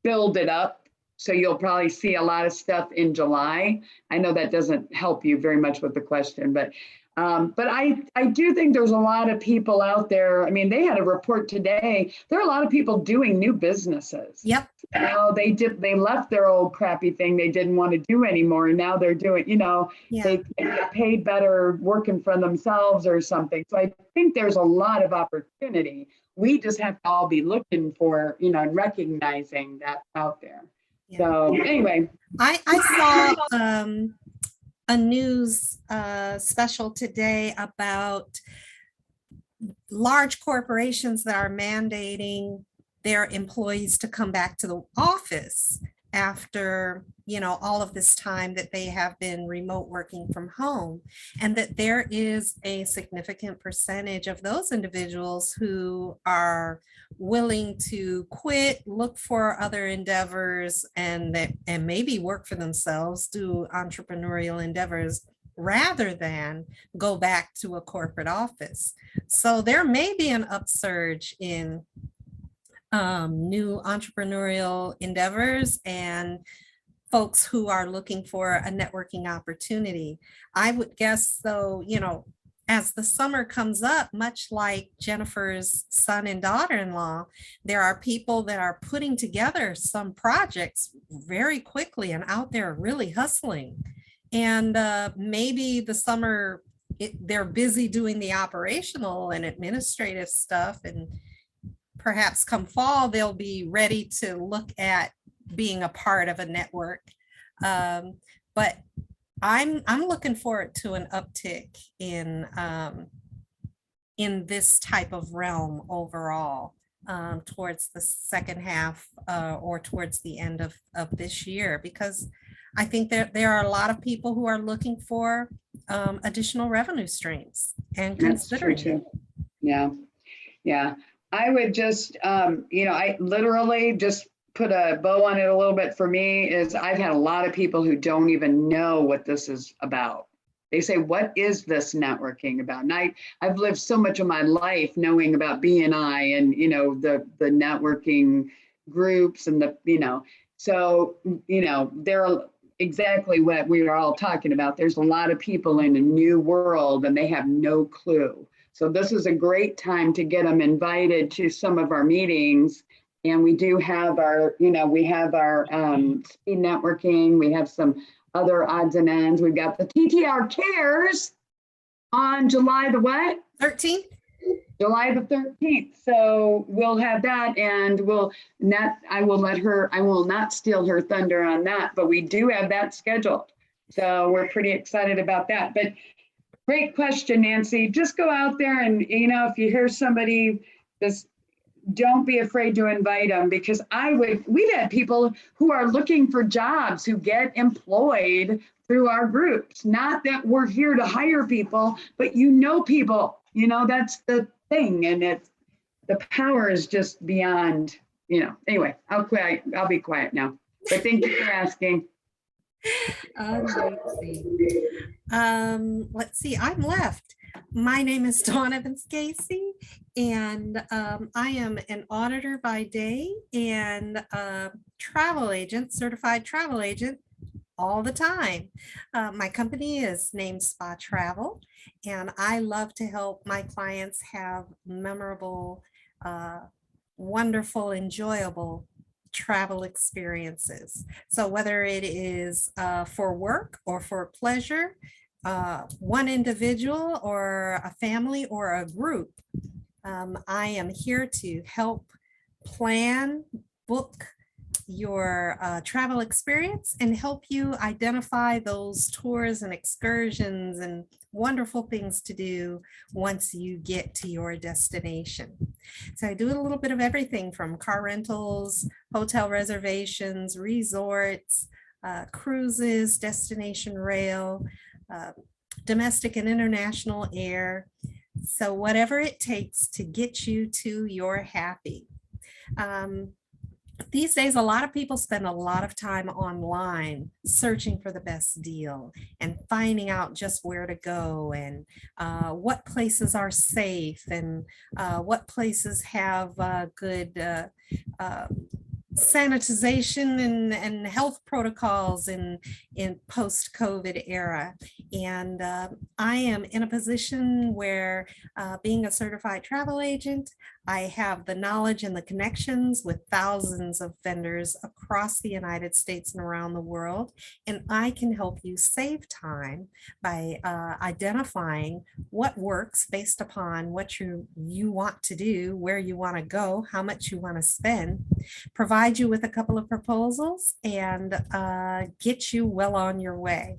build it up. So you'll probably see a lot of stuff in July. I know that doesn't help you very much with the question, but I do think there's a lot of people out there. I mean, they had a report today. There are a lot of people doing new businesses. Yep. They left their old crappy thing they didn't want to do anymore. And now they're doing, Yeah. they get paid better working for themselves or something. So I think there's a lot of opportunity. We just have to all be looking for, and recognizing that out there. Yeah. So anyway. I saw a news special today about large corporations that are mandating their employees to come back to the office after, all of this time that they have been remote working from home, and that there is a significant percentage of those individuals who are willing to quit, look for other endeavors, and maybe work for themselves, do entrepreneurial endeavors rather than go back to a corporate office. So there may be an upsurge in new entrepreneurial endeavors and folks who are looking for a networking opportunity. I would guess, though, as the summer comes up, much like Jennifer's son and daughter-in-law, there are people that are putting together some projects very quickly and out there really hustling. And maybe the summer, they're busy doing the operational and administrative stuff, and perhaps come fall, they'll be ready to look at being a part of a network. But I'm looking forward to an uptick in this type of realm overall towards the second half or towards the end of this year, because I think there are a lot of people who are looking for additional revenue streams and considering. That's true too. Yeah. I would just, I literally just put a bow on it a little bit for me is I've had a lot of people who don't even know what this is about. They say, what is this networking about? And I've lived so much of my life knowing about BNI and, the networking groups and so, they're exactly what we are all talking about. There's a lot of people in a new world and they have no clue. So this is a great time to get them invited to some of our meetings. And we do have our, speed networking. We have some other odds and ends. We've got the TTR Cares on July the what? 13th. July the 13th. So we'll have that, and I will not steal her thunder on that, but we do have that scheduled. So we're pretty excited about that. But great question, Nancy. Just go out there and, if you hear somebody, just don't be afraid to invite them, because we've had people who are looking for jobs who get employed through our groups. Not that we're here to hire people, but people, that's the thing. And the power is just beyond, anyway, I'll be quiet now, but thank you for asking. Let's see, I'm left. My name is Dawn Evans-Stacy, and I am an auditor by day and a certified travel agent all the time. My company is named Spa Travel, and I love to help my clients have memorable, wonderful, enjoyable travel experiences. So whether it is for work or for pleasure, one individual or a family or a group, I am here to help plan, book your travel experience and help you identify those tours and excursions and wonderful things to do once you get to your destination. So I do a little bit of everything from car rentals, hotel reservations, resorts, cruises, destination rail, uh, domestic and international air. So whatever it takes to get you to your happy. These days, a lot of people spend a lot of time online searching for the best deal and finding out just where to go and what places are safe and what places have good sanitization and health protocols in post-COVID era. And I am in a position where being a certified travel agent, I have the knowledge and the connections with thousands of vendors across the United States and around the world. And I can help you save time by identifying what works based upon what you want to do, where you want to go, how much you want to spend, provide you with a couple of proposals, and get you well on your way.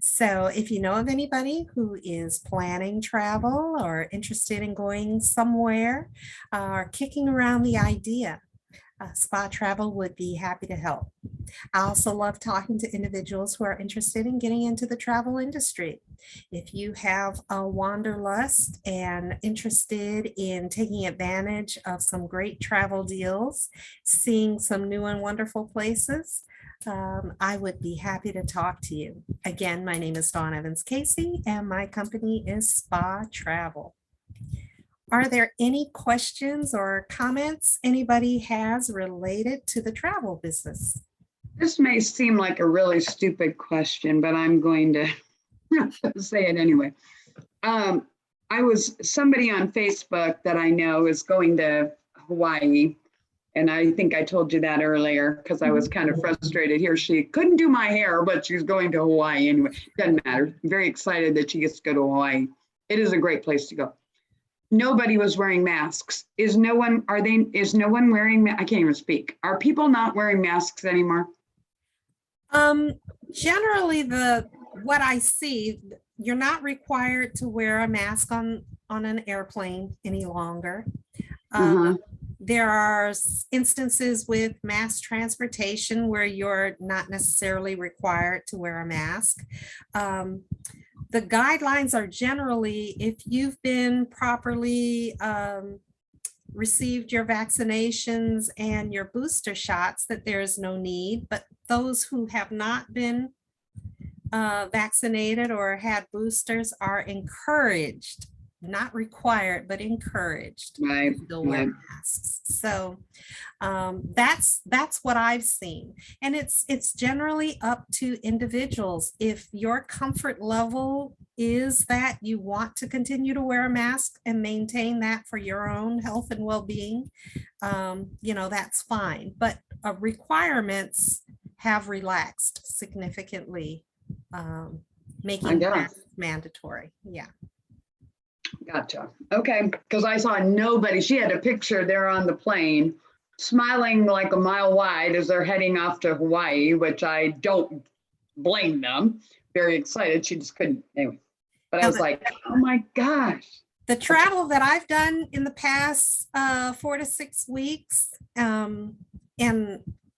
So if you know of anybody who is planning travel or interested in going somewhere or kicking around the idea, Spa Travel would be happy to help. I also love talking to individuals who are interested in getting into the travel industry. If you have a wanderlust and interested in taking advantage of some great travel deals, seeing some new and wonderful places, I would be happy to talk to you. Again, my name is Dawn Evans Casey and my company is Spa Travel. Are there any questions or comments anybody has related to the travel business? This may seem like a really stupid question, but I'm going to say it anyway. Somebody on Facebook that I know is going to Hawaii. And I think I told you that earlier because I was kind of frustrated here. She couldn't do my hair, but she's going to Hawaii anyway. Doesn't matter. I'm very excited that she gets to go to Hawaii. It is a great place to go. Nobody was wearing masks. Is no one wearing, I can't even speak. Are people not wearing masks anymore? Generally, what I see, you're not required to wear a mask on an airplane any longer. There are instances with mass transportation where you're not necessarily required to wear a mask. The guidelines are generally, if you've been properly received your vaccinations and your booster shots, that there is no need, but those who have not been vaccinated or had boosters are encouraged, not required, but encouraged to still wear masks. So that's what I've seen. And it's generally up to individuals. If your comfort level is that you want to continue to wear a mask and maintain that for your own health and well-being, that's fine. But requirements have relaxed significantly, making masks mandatory. Yeah. Gotcha. Okay. Because I saw nobody. She had a picture there on the plane, smiling like a mile wide as they're heading off to Hawaii, which I don't blame them. Very excited. She just couldn't. Anyway. But I was like, oh my gosh. The travel that I've done in the past 4 to 6 weeks, and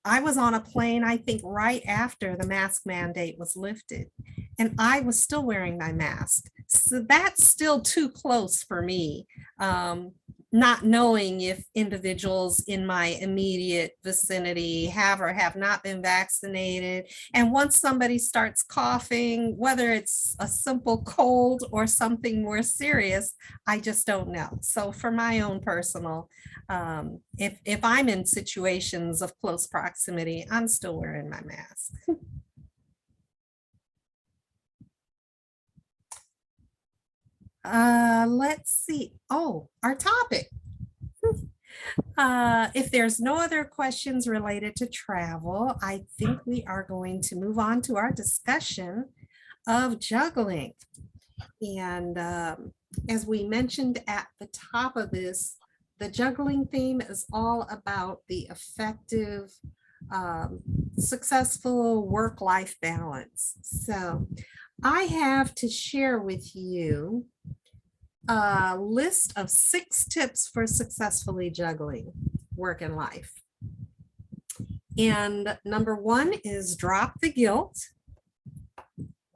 I was on a plane, I think, right after the mask mandate was lifted, and I was still wearing my mask. So that's still too close for me, not knowing if individuals in my immediate vicinity have or have not been vaccinated. And once somebody starts coughing, whether it's a simple cold or something more serious, I just don't know. So for my own personal, if I'm in situations of close proximity, I'm still wearing my mask. Let's see. Oh, our topic. If there's no other questions related to travel, I think we are going to move on to our discussion of juggling. And as we mentioned at the top of this, the juggling theme is all about the effective, successful work-life balance. So I have to share with you a list of 6 tips for successfully juggling work and life. And number one is drop the guilt.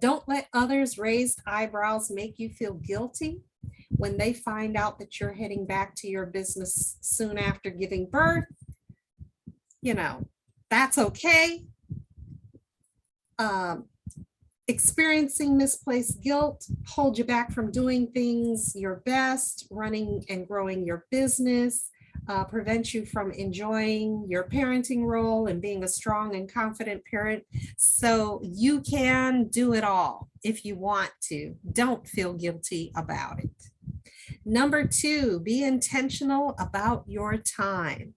Don't let others' raised eyebrows make you feel guilty when they find out that you're heading back to your business soon after giving birth. You know, that's okay. Experiencing misplaced guilt hold you back from doing things your best, running and growing your business, prevent you from enjoying your parenting role and being a strong and confident parent. So you can do it all if you want to. Don't feel guilty about it. Number two, be intentional about your time.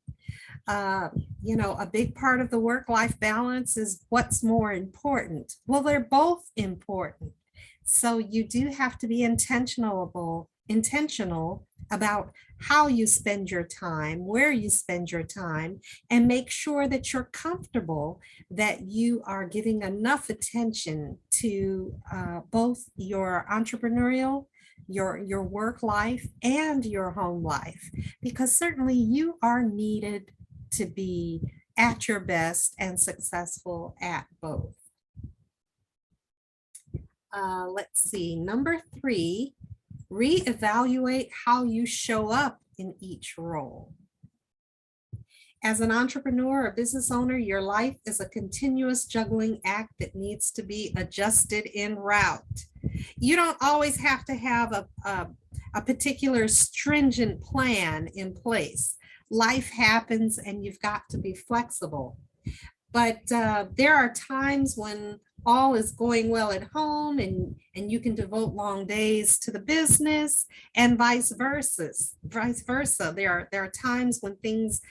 You know, a big part of the work-life balance is what's more important. Well, they're both important. So you do have to be intentional about how you spend your time, where you spend your time, and make sure that you're comfortable that you are giving enough attention to both your entrepreneurial, your work life, and your home life, because certainly you are needed to be at your best and successful at both. Let's see, number three, reevaluate how you show up in each role. As an entrepreneur or business owner, your life is a continuous juggling act that needs to be adjusted en route. You don't always have to have a particular stringent plan in place. Life happens and you've got to be flexible. But there are times when all is going well at home and you can devote long days to the business, and vice versa. There are times when things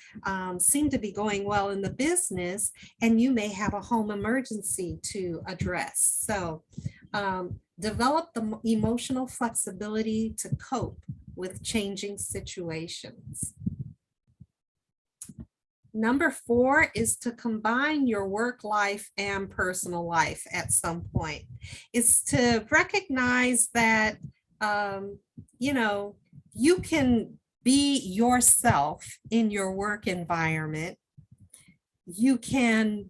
seem to be going well in the business and you may have a home emergency to address. So develop the emotional flexibility to cope with changing situations. Number four is to combine your work life and personal life at some point. It's to recognize that, you know, you can be yourself in your work environment. You can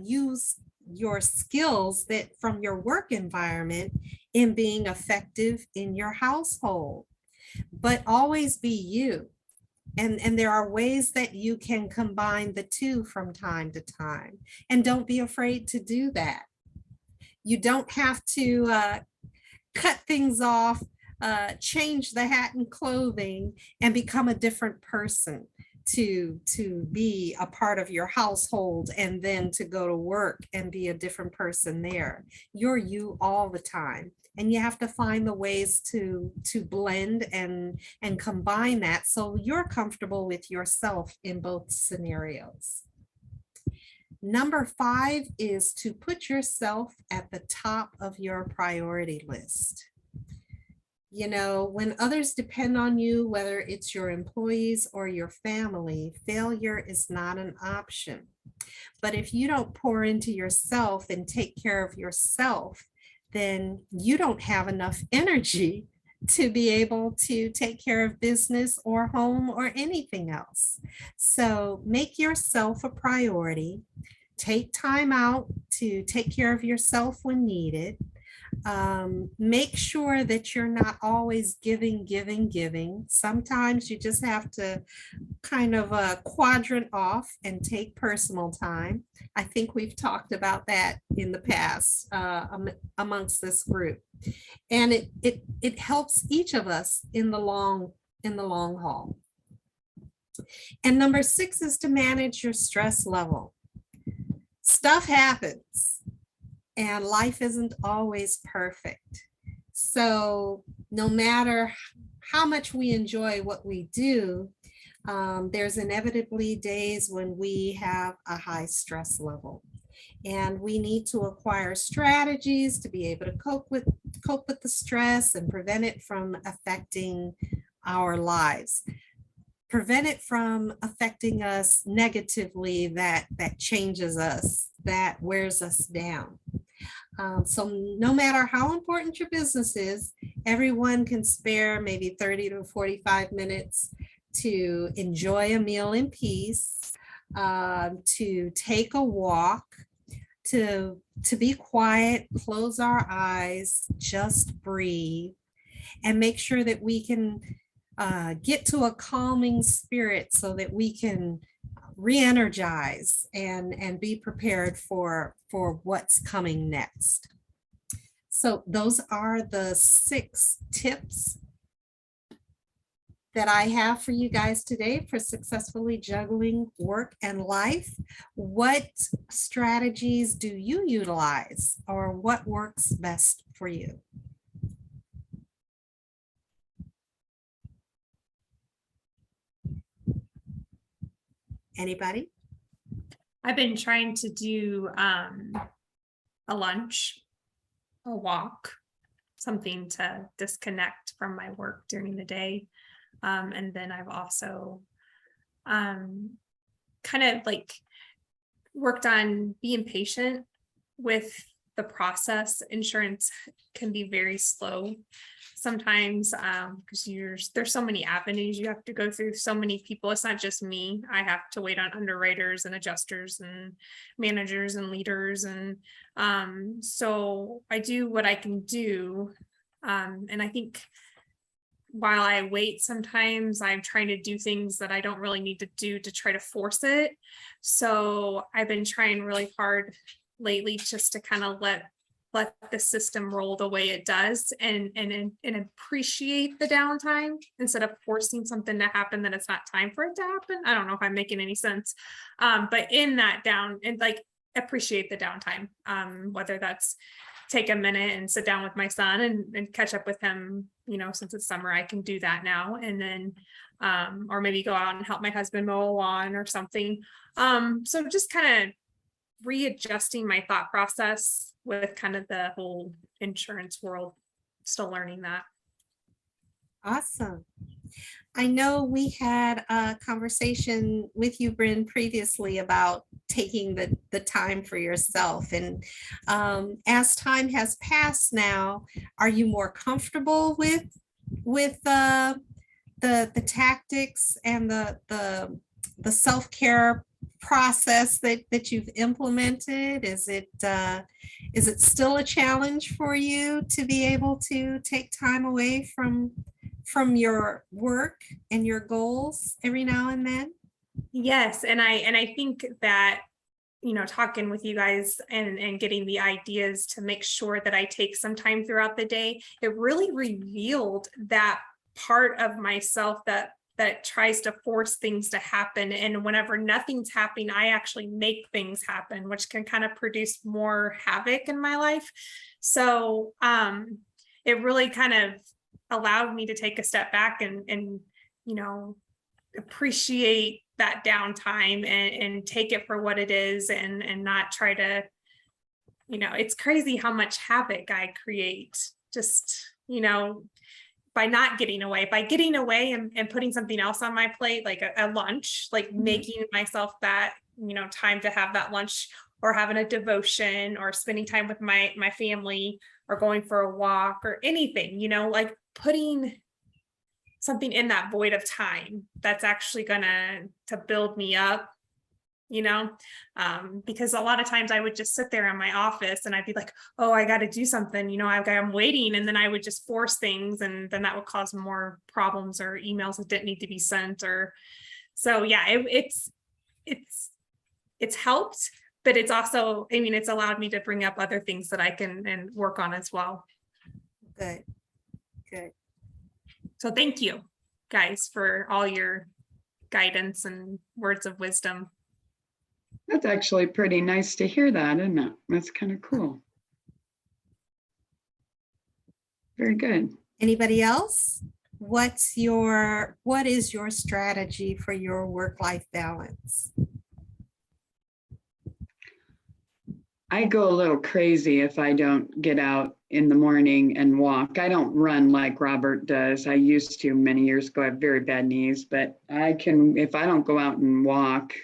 use your skills that from your work environment in being effective in your household, but always be you. And there are ways that you can combine the two from time to time. And don't be afraid to do that. You don't have to cut things off, change the hat and clothing, and become a different person to be a part of your household and then to go to work and be a different person there. You're you all the time. And you have to find the ways to blend and combine that so you're comfortable with yourself in both scenarios. Number five is to put yourself at the top of your priority list. You know, when others depend on you, whether it's your employees or your family, failure is not an option. But if you don't pour into yourself and take care of yourself, then you don't have enough energy to be able to take care of business or home or anything else. So make yourself a priority. Take time out to take care of yourself when needed. Make sure that you're not always giving. Sometimes you just have to kind of quadrant off and take personal time. I think we've talked about that in the past amongst this group, and it helps each of us in the long haul. And number six is to manage your stress level. Stuff happens. And life isn't always perfect. So no matter how much we enjoy what we do, there's inevitably days when we have a high stress level. And we need to acquire strategies to be able to cope with the stress and prevent it from affecting our lives. Prevent it from affecting us negatively that changes us, that wears us down. So no matter how important your business is, everyone can spare maybe 30 to 45 minutes to enjoy a meal in peace, to take a walk, to be quiet, close our eyes, just breathe, and make sure that we can get to a calming spirit so that we can re-energize and be prepared for what's coming next. So those are the 6 tips that I have for you guys today for successfully juggling work and life. What strategies do you utilize, or what works best for you? Anybody? I've been trying to do a lunch, a walk, something to disconnect from my work during the day. And then I've also kind of like worked on being patient with the process. Insurance can be very slow sometimes because there's so many avenues you have to go through, so many people. It's not just me. I have to wait on underwriters and adjusters and managers and leaders. And so I do what I can do. And I think while I wait, sometimes I'm trying to do things that I don't really need to do to try to force it. So I've been trying really hard lately just to kind of let the system roll the way it does and appreciate the downtime instead of forcing something to happen that it's not time for it to happen. I don't know if I'm making any sense. But in that appreciate the downtime, whether that's take a minute and sit down with my son and catch up with him, since it's summer, I can do that now. And then, or maybe go out and help my husband mow a lawn or something. So just kind of readjusting my thought process with kind of the whole insurance world, still learning that. Awesome. I know we had a conversation with you, Brynn, previously about taking the time for yourself. And as time has passed now, are you more comfortable with the tactics and the self-care process that you've implemented? Is it still a challenge for you to be able to take time away from your work and your goals every now and then? Yes. And I think that, talking with you guys and getting the ideas to make sure that I take some time throughout the day, it really revealed that part of myself that tries to force things to happen. And whenever nothing's happening, I actually make things happen, which can kind of produce more havoc in my life. So it really kind of allowed me to take a step back and appreciate that downtime and take it for what it is and not try to, it's crazy how much havoc I create just, by not getting away, and putting something else on my plate, like a lunch, like making myself that, time to have that lunch, or having a devotion, or spending time with my family, or going for a walk, or anything, like putting something in that void of time that's actually gonna build me up, because a lot of times I would just sit there in my office and I'd be like, oh, I got to do something, I'm waiting. And then I would just force things, and then that would cause more problems or emails that didn't need to be sent. Or so, yeah, it's helped, but it's also, it's allowed me to bring up other things that I can and work on as well. Good. So thank you guys for all your guidance and words of wisdom. That's actually pretty nice to hear that, isn't it? That's kind of cool. Very good. Anybody else? What is your strategy for your work-life balance? I go a little crazy if I don't get out in the morning and walk. I don't run like Robert does. I used to many years ago. I have very bad knees, but if I don't go out and walk,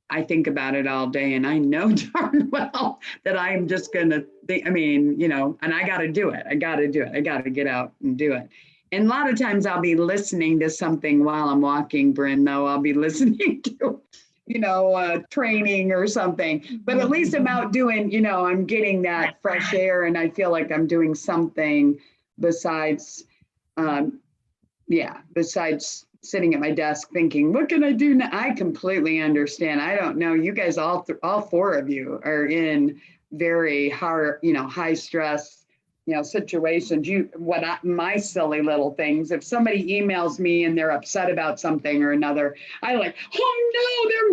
I think about it all day, and I know darn well that I'm just going to think, and I got to do it. I got to get out and do it. And a lot of times I'll be listening to something while I'm walking, Brynn, though. I'll be listening to training or something, but at least I'm out doing, I'm getting that fresh air and I feel like I'm doing something besides, besides sitting at my desk thinking, what can I do now? I completely understand. I don't know. You guys, all four of you are in very hard, high stress, situations. My silly little things. If somebody emails me and they're upset about something or another, I like, oh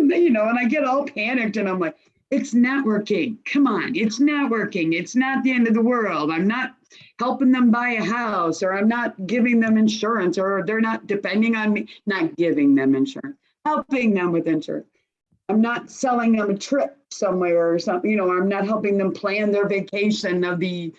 no, and I get all panicked and I'm like, it's not working. Come on, it's not working. It's not the end of the world. I'm not helping them buy a house, or I'm not giving them insurance, or they're not depending on me, not giving them insurance, helping them with insurance. I'm not selling them a trip somewhere or something, I'm not helping them plan their vacation of the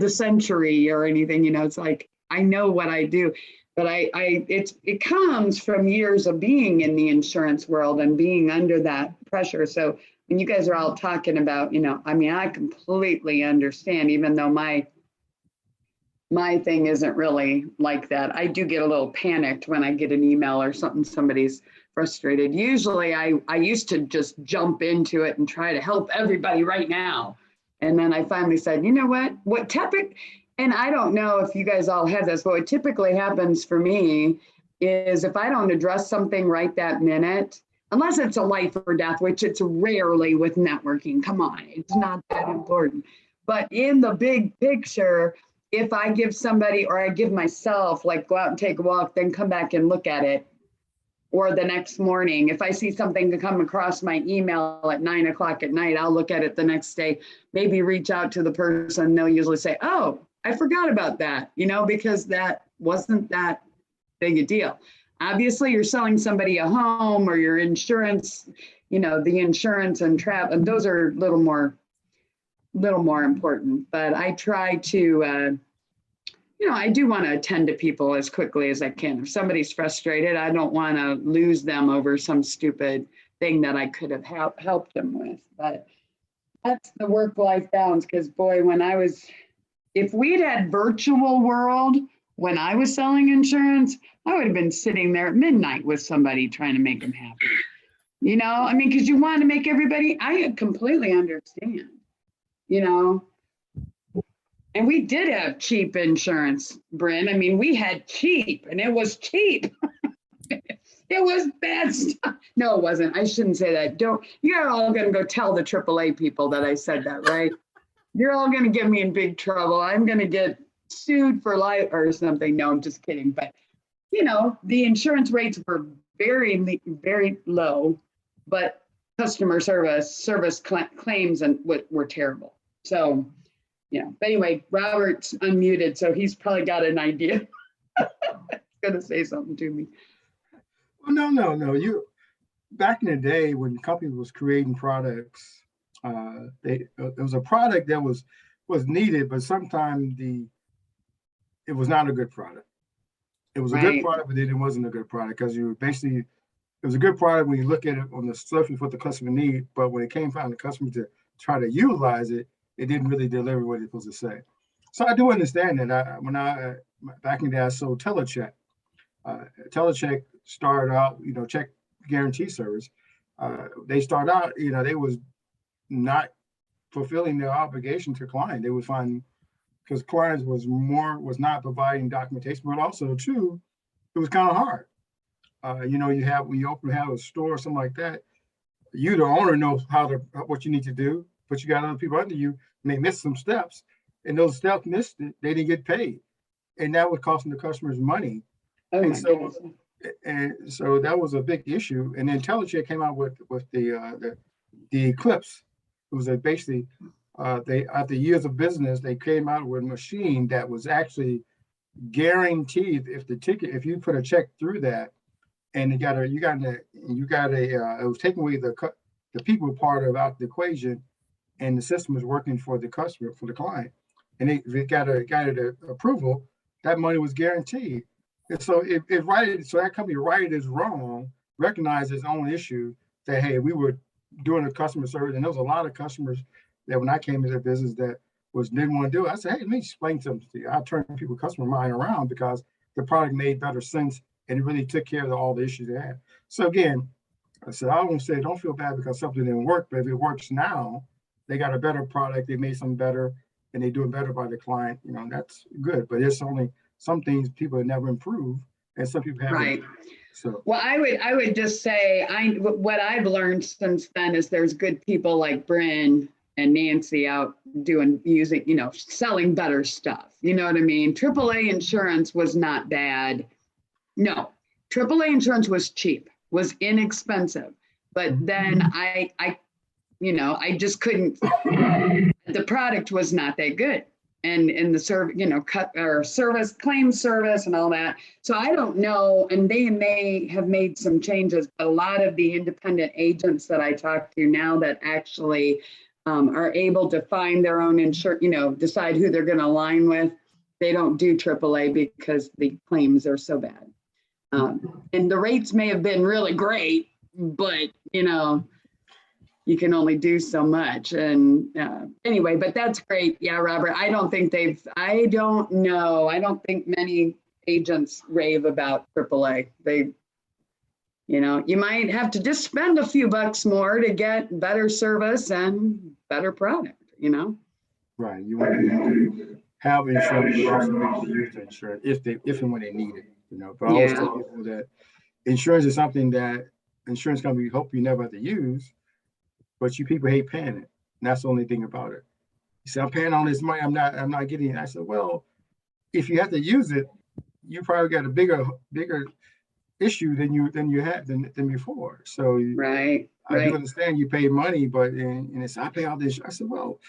century or anything, it's like, I know what I do, but it comes from years of being in the insurance world and being under that pressure. So when you guys are all talking about, I completely understand, even though my thing isn't really like that. I do get a little panicked when I get an email or something, somebody's frustrated. Usually I used to just jump into it and try to help everybody right now. And then I finally said, you know what and I don't know if you guys all have this, but what typically happens for me is if I don't address something right that minute, unless it's a life or death, which it's rarely with networking, come on, it's not that important. But in the big picture, if I give somebody, or I give myself, like go out and take a walk, then come back and look at it, or the next morning, if I see something to come across my email at 9 o'clock at night, I'll look at it the next day, maybe reach out to the person. They'll usually say, oh, I forgot about that, because that wasn't that big a deal. Obviously, you're selling somebody a home or your insurance, the insurance and travel, and those are a little more important. But I try to, I do want to attend to people as quickly as I can. If somebody's frustrated, I don't want to lose them over some stupid thing that I could have helped them with. But that's the work-life balance, because boy, if we'd had virtual world when I was selling insurance, I would have been sitting there at midnight with somebody trying to make them happy. Because you want to make everybody, I completely understand, And we did have cheap insurance, Brynn. We had cheap, and it was cheap. It was bad stuff. No, it wasn't. I shouldn't say that. You're all going to go tell the AAA people that I said that, right? You're all going to get me in big trouble. I'm going to get sued for life or something. No, I'm just kidding. But, the insurance rates were very, very low, but customer service claims were terrible. So, but anyway, Robert's unmuted, so he's probably got an idea. He's going to say something to me. Well, no. Back in the day when companies was creating products, it was a product that was needed, but sometimes it was not a good product. It was a good product, but then it wasn't a good product, because it was a good product when you look at it on the surface what the customer need, but when it came from the customer to try to utilize it, it didn't really deliver what it was supposed to say. So I do understand that. Back in the day, I sold Telecheck. Telecheck started out, check guarantee service. They started out, they was not fulfilling their obligation to client. They would find, because clients was not providing documentation, but also too, it was kind of hard. When you have a store or something like that, you, the owner, knows what you need to do, but you got other people under you may miss some steps, and those steps missed it, they didn't get paid, and that was costing the customers money. And so that was a big issue. And then Telecheck came out with the Eclipse. It was basically after years of business, they came out with a machine that was actually guaranteed if you put a check through that, and it was taking away the people part of out the equation, and the system was working for the customer, for the client, and it got an approval, that money was guaranteed. And so that company righted is wrong, recognized its own issue, that hey, we were doing a customer service, and there was a lot of customers that when I came into the business that didn't want to do it. I said, hey, let me explain something to you. I turned people's customer mind around because the product made better sense, and it really took care of all the issues they had. So again, I said, I won't say don't feel bad because something didn't work, but if it works now, they got a better product, they made something better, and they do it better by the client, that's good. But there's only some things people have never improved, and some people haven't. Right. So Well, I would just say, what I've learned since then is there's good people like Brynn and Nancy out using, selling better stuff. You know what I mean? AAA insurance was not bad. No, AAA insurance was cheap, was inexpensive. But then I just couldn't, the product was not that good. And the service, claim service and all that. So I don't know, and they may have made some changes, but a lot of the independent agents that I talk to now that actually are able to find their own insurance, decide who they're going to align with, they don't do AAA because the claims are so bad. And the rates may have been really great, but, you can only do so much. And anyway, but that's great. Yeah, Robert, I don't think many agents rave about AAA. You might have to just spend a few bucks more to get better service and better product, Right. You want to have insurance, but also be able to use the insurance if and when they need it, But I always tell people that insurance is something that insurance company hope you never have to use. But you people hate paying it. And that's the only thing about it. You say, I'm paying all this money, I'm not getting it. I said, well, if you have to use it, you probably got a bigger issue than before. So right. I do understand you pay money, but and it's I pay all this. I said, well,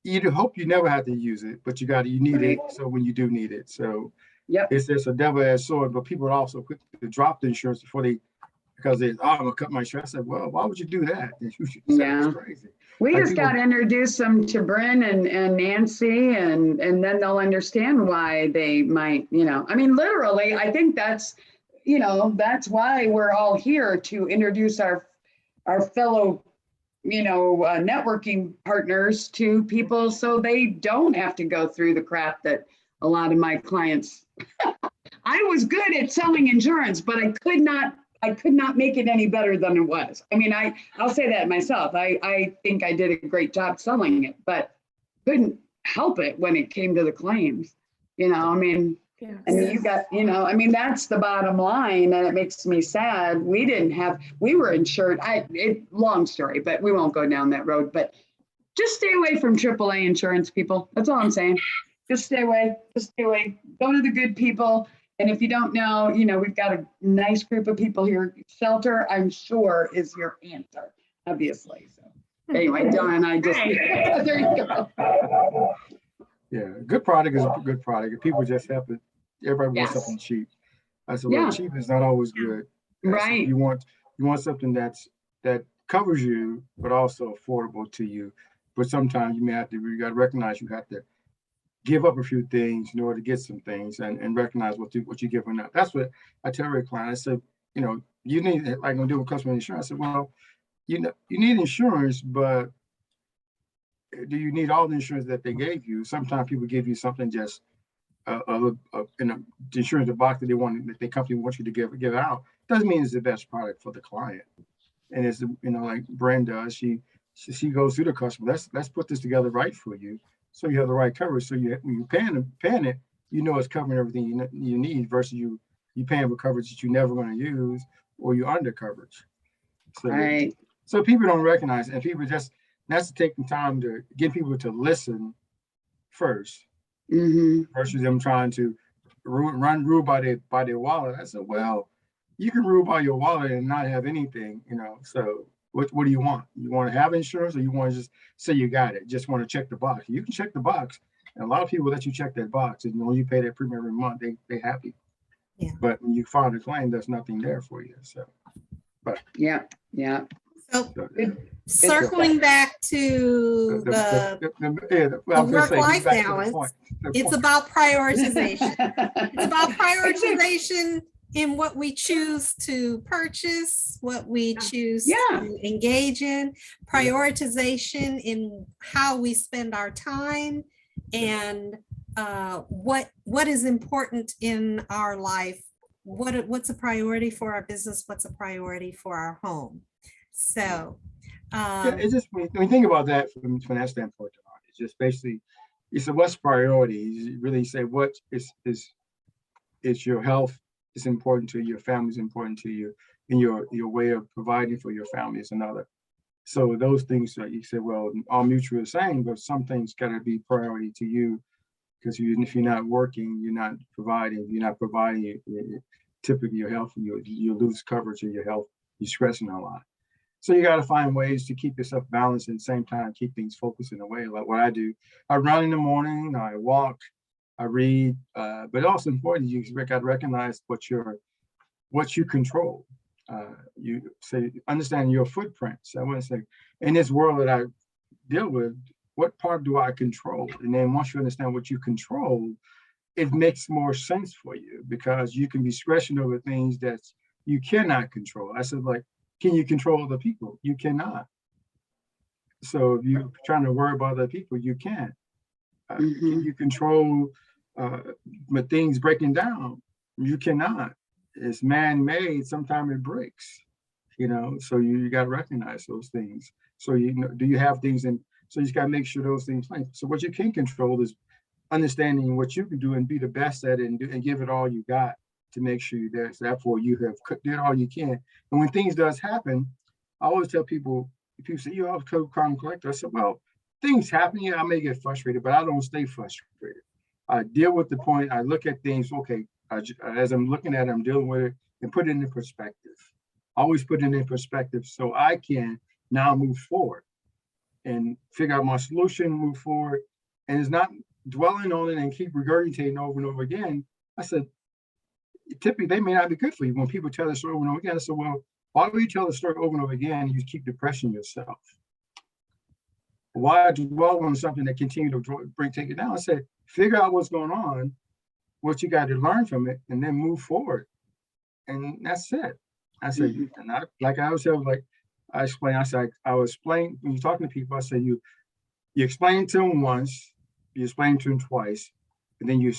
you hope you never have to use it, but you need it. So when you do need it. So it's just a double-edged sword, but people are also quick to drop the insurance because I'm gonna cut my insurance. I said, well, why would you do that? It's crazy. We just got to introduce them to Brynn and Nancy, and then they'll understand why they might, literally, I think that's why we're all here, to introduce our fellow, networking partners to people so they don't have to go through the crap that a lot of my clients. I was good at selling insurance, but I could not make it any better than it was. I'll say that myself. I think I did a great job selling it, but couldn't help it when it came to the claims. You got, that's the bottom line, and it makes me sad. We were insured. Long story, but we won't go down that road. But just stay away from AAA insurance, people. That's all I'm saying. Just stay away. Go to the good people. And if you don't know, we've got a nice group of people here. Shelter, I'm sure, is your answer, obviously. So anyway, Dawn, there you go. Yeah, good product is a good product. People just have to, everybody wants something cheap. I said, well, cheap is not always good. Right. You want something that covers you, but also affordable to you. But sometimes you got to recognize you have to give up a few things in order to get some things, and recognize what you're giving up. That's what I tell every client. I said, you need, like I'm doing customer insurance. I said, well, you need insurance, but do you need all the insurance that they gave you? Sometimes people give you something just in the insurance box that the company wants you to give out. Doesn't mean it's the best product for the client. And it's like Brynn does. She goes through the customer. Let's put this together right for you, so you have the right coverage. So when you're paying it, it's covering everything you need, versus you paying for coverage that you're never going to use, or you're under coverage. So, right. So people don't recognize it, and people that's taking time to get people to listen first, versus them trying to rule by their wallet. I said, well, you can rule by your wallet and not have anything, So what do you want? You want to have insurance, or you want to just say you got it? Just want to check the box. You can check the box, and a lot of people let you check that box, and when you pay that premium every month, they happy. Yeah. But when you file a claim, there's nothing there for you. So, but yeah. So circling back to the work-life balance, it's about prioritization. It's about prioritization in what we choose to purchase, what we choose to engage in, prioritization in how we spend our time, and what is important in our life what's a priority for our business? What's a priority for our home? So, Yeah, it's just when you think about that from that standpoint, it's just basically, you said what's priority? You really say what is your health is important to you, your family is important to you, and your way of providing for your family is another. So those things that you said, well, all mutual the same, but some things got to be priority to you, because if you're not working, you're not providing. If you're not providing, typically your health, you lose coverage of your health. You're stressing a lot. So you got to find ways to keep yourself balanced and at the same time keep things focused in a way. Like what I do, I run in the morning, I walk, I read, but also important, you got to recognize what you control. You say, understand your footprints. I want to say, in this world that I deal with, what part do I control? And then once you understand what you control, it makes more sense for you, because you can be stressing over things that you cannot control. I said, like, can you control other people? You cannot. So if you're trying to worry about other people, you can't. Can you control things breaking down? You cannot. It's man-made. Sometimes it breaks. So you got to recognize those things. So do you have things in? So you just got to make sure those things. So what you can control is understanding what you can do and be the best at it, and give it all you got to make sure you're there. So therefore, you have did all you can. And when things does happen, I always tell people, if people say, "You have crime collector," I said, well, things happen. Yeah, I may get frustrated, but I don't stay frustrated. I deal with the point. I look at things. Okay, as I'm looking at it, I'm dealing with it and put it in perspective. Always put it in perspective so I can now move forward and figure out my solution, move forward. And it's not dwelling on it and keep regurgitating over and over again. I said, typically they may not be good for you. When people tell the story over and over again, I said, well, why do you tell the story over and over again and you keep depressing yourself? Why dwell on something that continue to take it down? I said, figure out what's going on, what you got to learn from it, and then move forward. And that's it. I said, not like I always say, like I explain. I said, I will explain when you're talking to people. I say, you explain to them once, you explain to them twice, and then you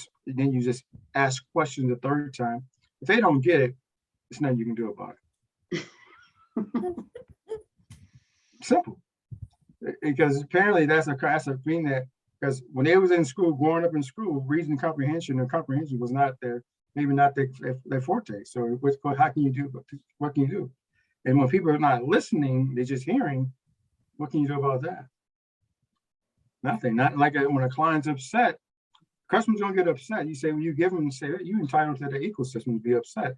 just ask questions the third time. If they don't get it, there's nothing you can do about it. Simple. Because apparently that's a thing that, because when they was in school, growing up in school, reading comprehension was not maybe not their forte. So how can you do? What can you do? And when people are not listening, they're just hearing. What can you do about that? Nothing. Not like when a client's upset, customers don't get upset. You say, when you give them, say, you're entitled to the ecosystem to be upset.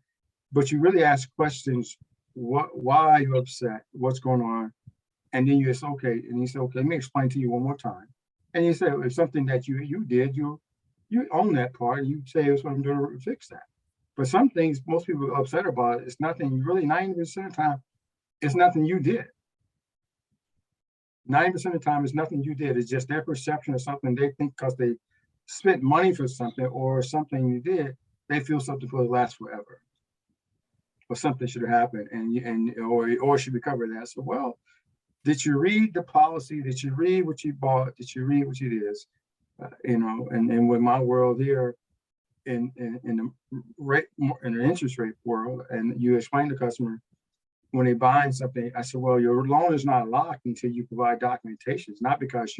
But you really ask questions, why are you upset? What's going on? And then you say, okay. And you say, okay, let me explain to you one more time. And you say, if something that you did, you own that part. And you say, it's what I'm doing to fix that. But some things most people are upset about, it's nothing, really 90% of the time, it's nothing you did. 90% of the time, it's nothing you did. It's just their perception of something they think, because they spent money for something or something you did, they feel something will last forever. Or something should have happened or should be covered that. So, well, did you read the policy? Did you read what you bought? Did you read what it is? And with my world here in the interest rate world, and you explain to the customer when they buying something, I said, well, your loan is not locked until you provide documentation. It's not because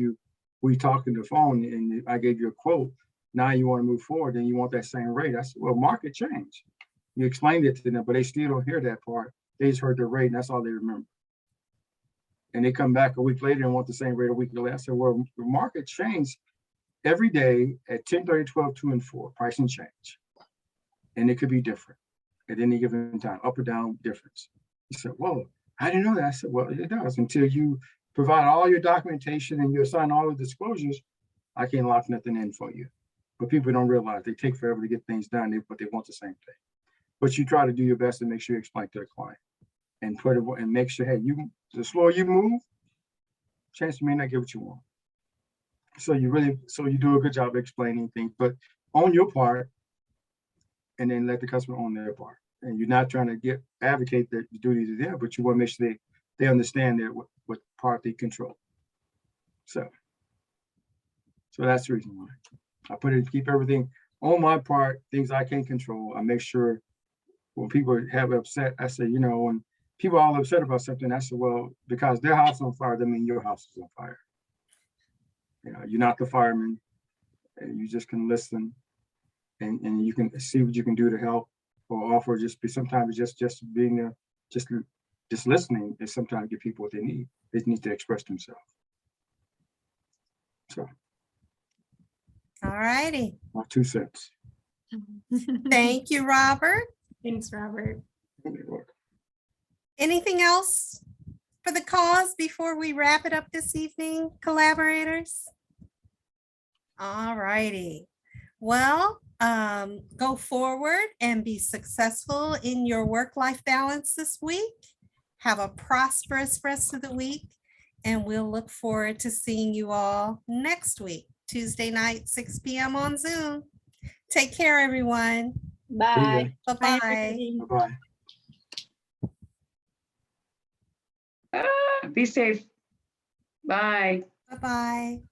we talked on the phone and I gave you a quote. Now you want to move forward and you want that same rate. I said, well, market change. You explained it to them, but they still don't hear that part. They just heard the rate, and that's all they remember. And they come back a week later and want the same rate a week later. I said, well, the market change every day at 10, 30, 12, 2, and 4, pricing change. And it could be different at any given time, up or down difference. He said, whoa, I didn't know that. I said, well, it does. Until you provide all your documentation and you assign all the disclosures, I can't lock nothing in for you. But people don't realize they take forever to get things done, but they want the same thing. But you try to do your best to make sure you explain to the client and make sure, hey, the slower you move, chance you may not get what you want. So you do a good job explaining things, but own your part and then let the customer own their part. And you're not trying to advocate that the duties are there, but you want to make sure they understand what part they control. So that's the reason why I keep everything on my part, things I can control. I make sure when people have upset, I say, you know, when people are all upset about something, I said, well, because their house on fire, that means your house is on fire. You know, you're not the fireman, and you just can listen, and you can see what you can do to help or offer. Sometimes just being there, just listening is sometimes give people what they need. They need to express themselves. So, All righty. my 2 cents. Thank you, Robert. Thanks, Robert. Anything else for the cause before we wrap it up this evening, collaborators? All righty. Well, go forward and be successful in your work-life balance this week. Have a prosperous rest of the week, and we'll look forward to seeing you all next week, Tuesday night, 6 p.m. on Zoom. Take care, everyone. Bye. Bye-bye. everybody. Bye-bye. Be safe. Bye. Bye-bye.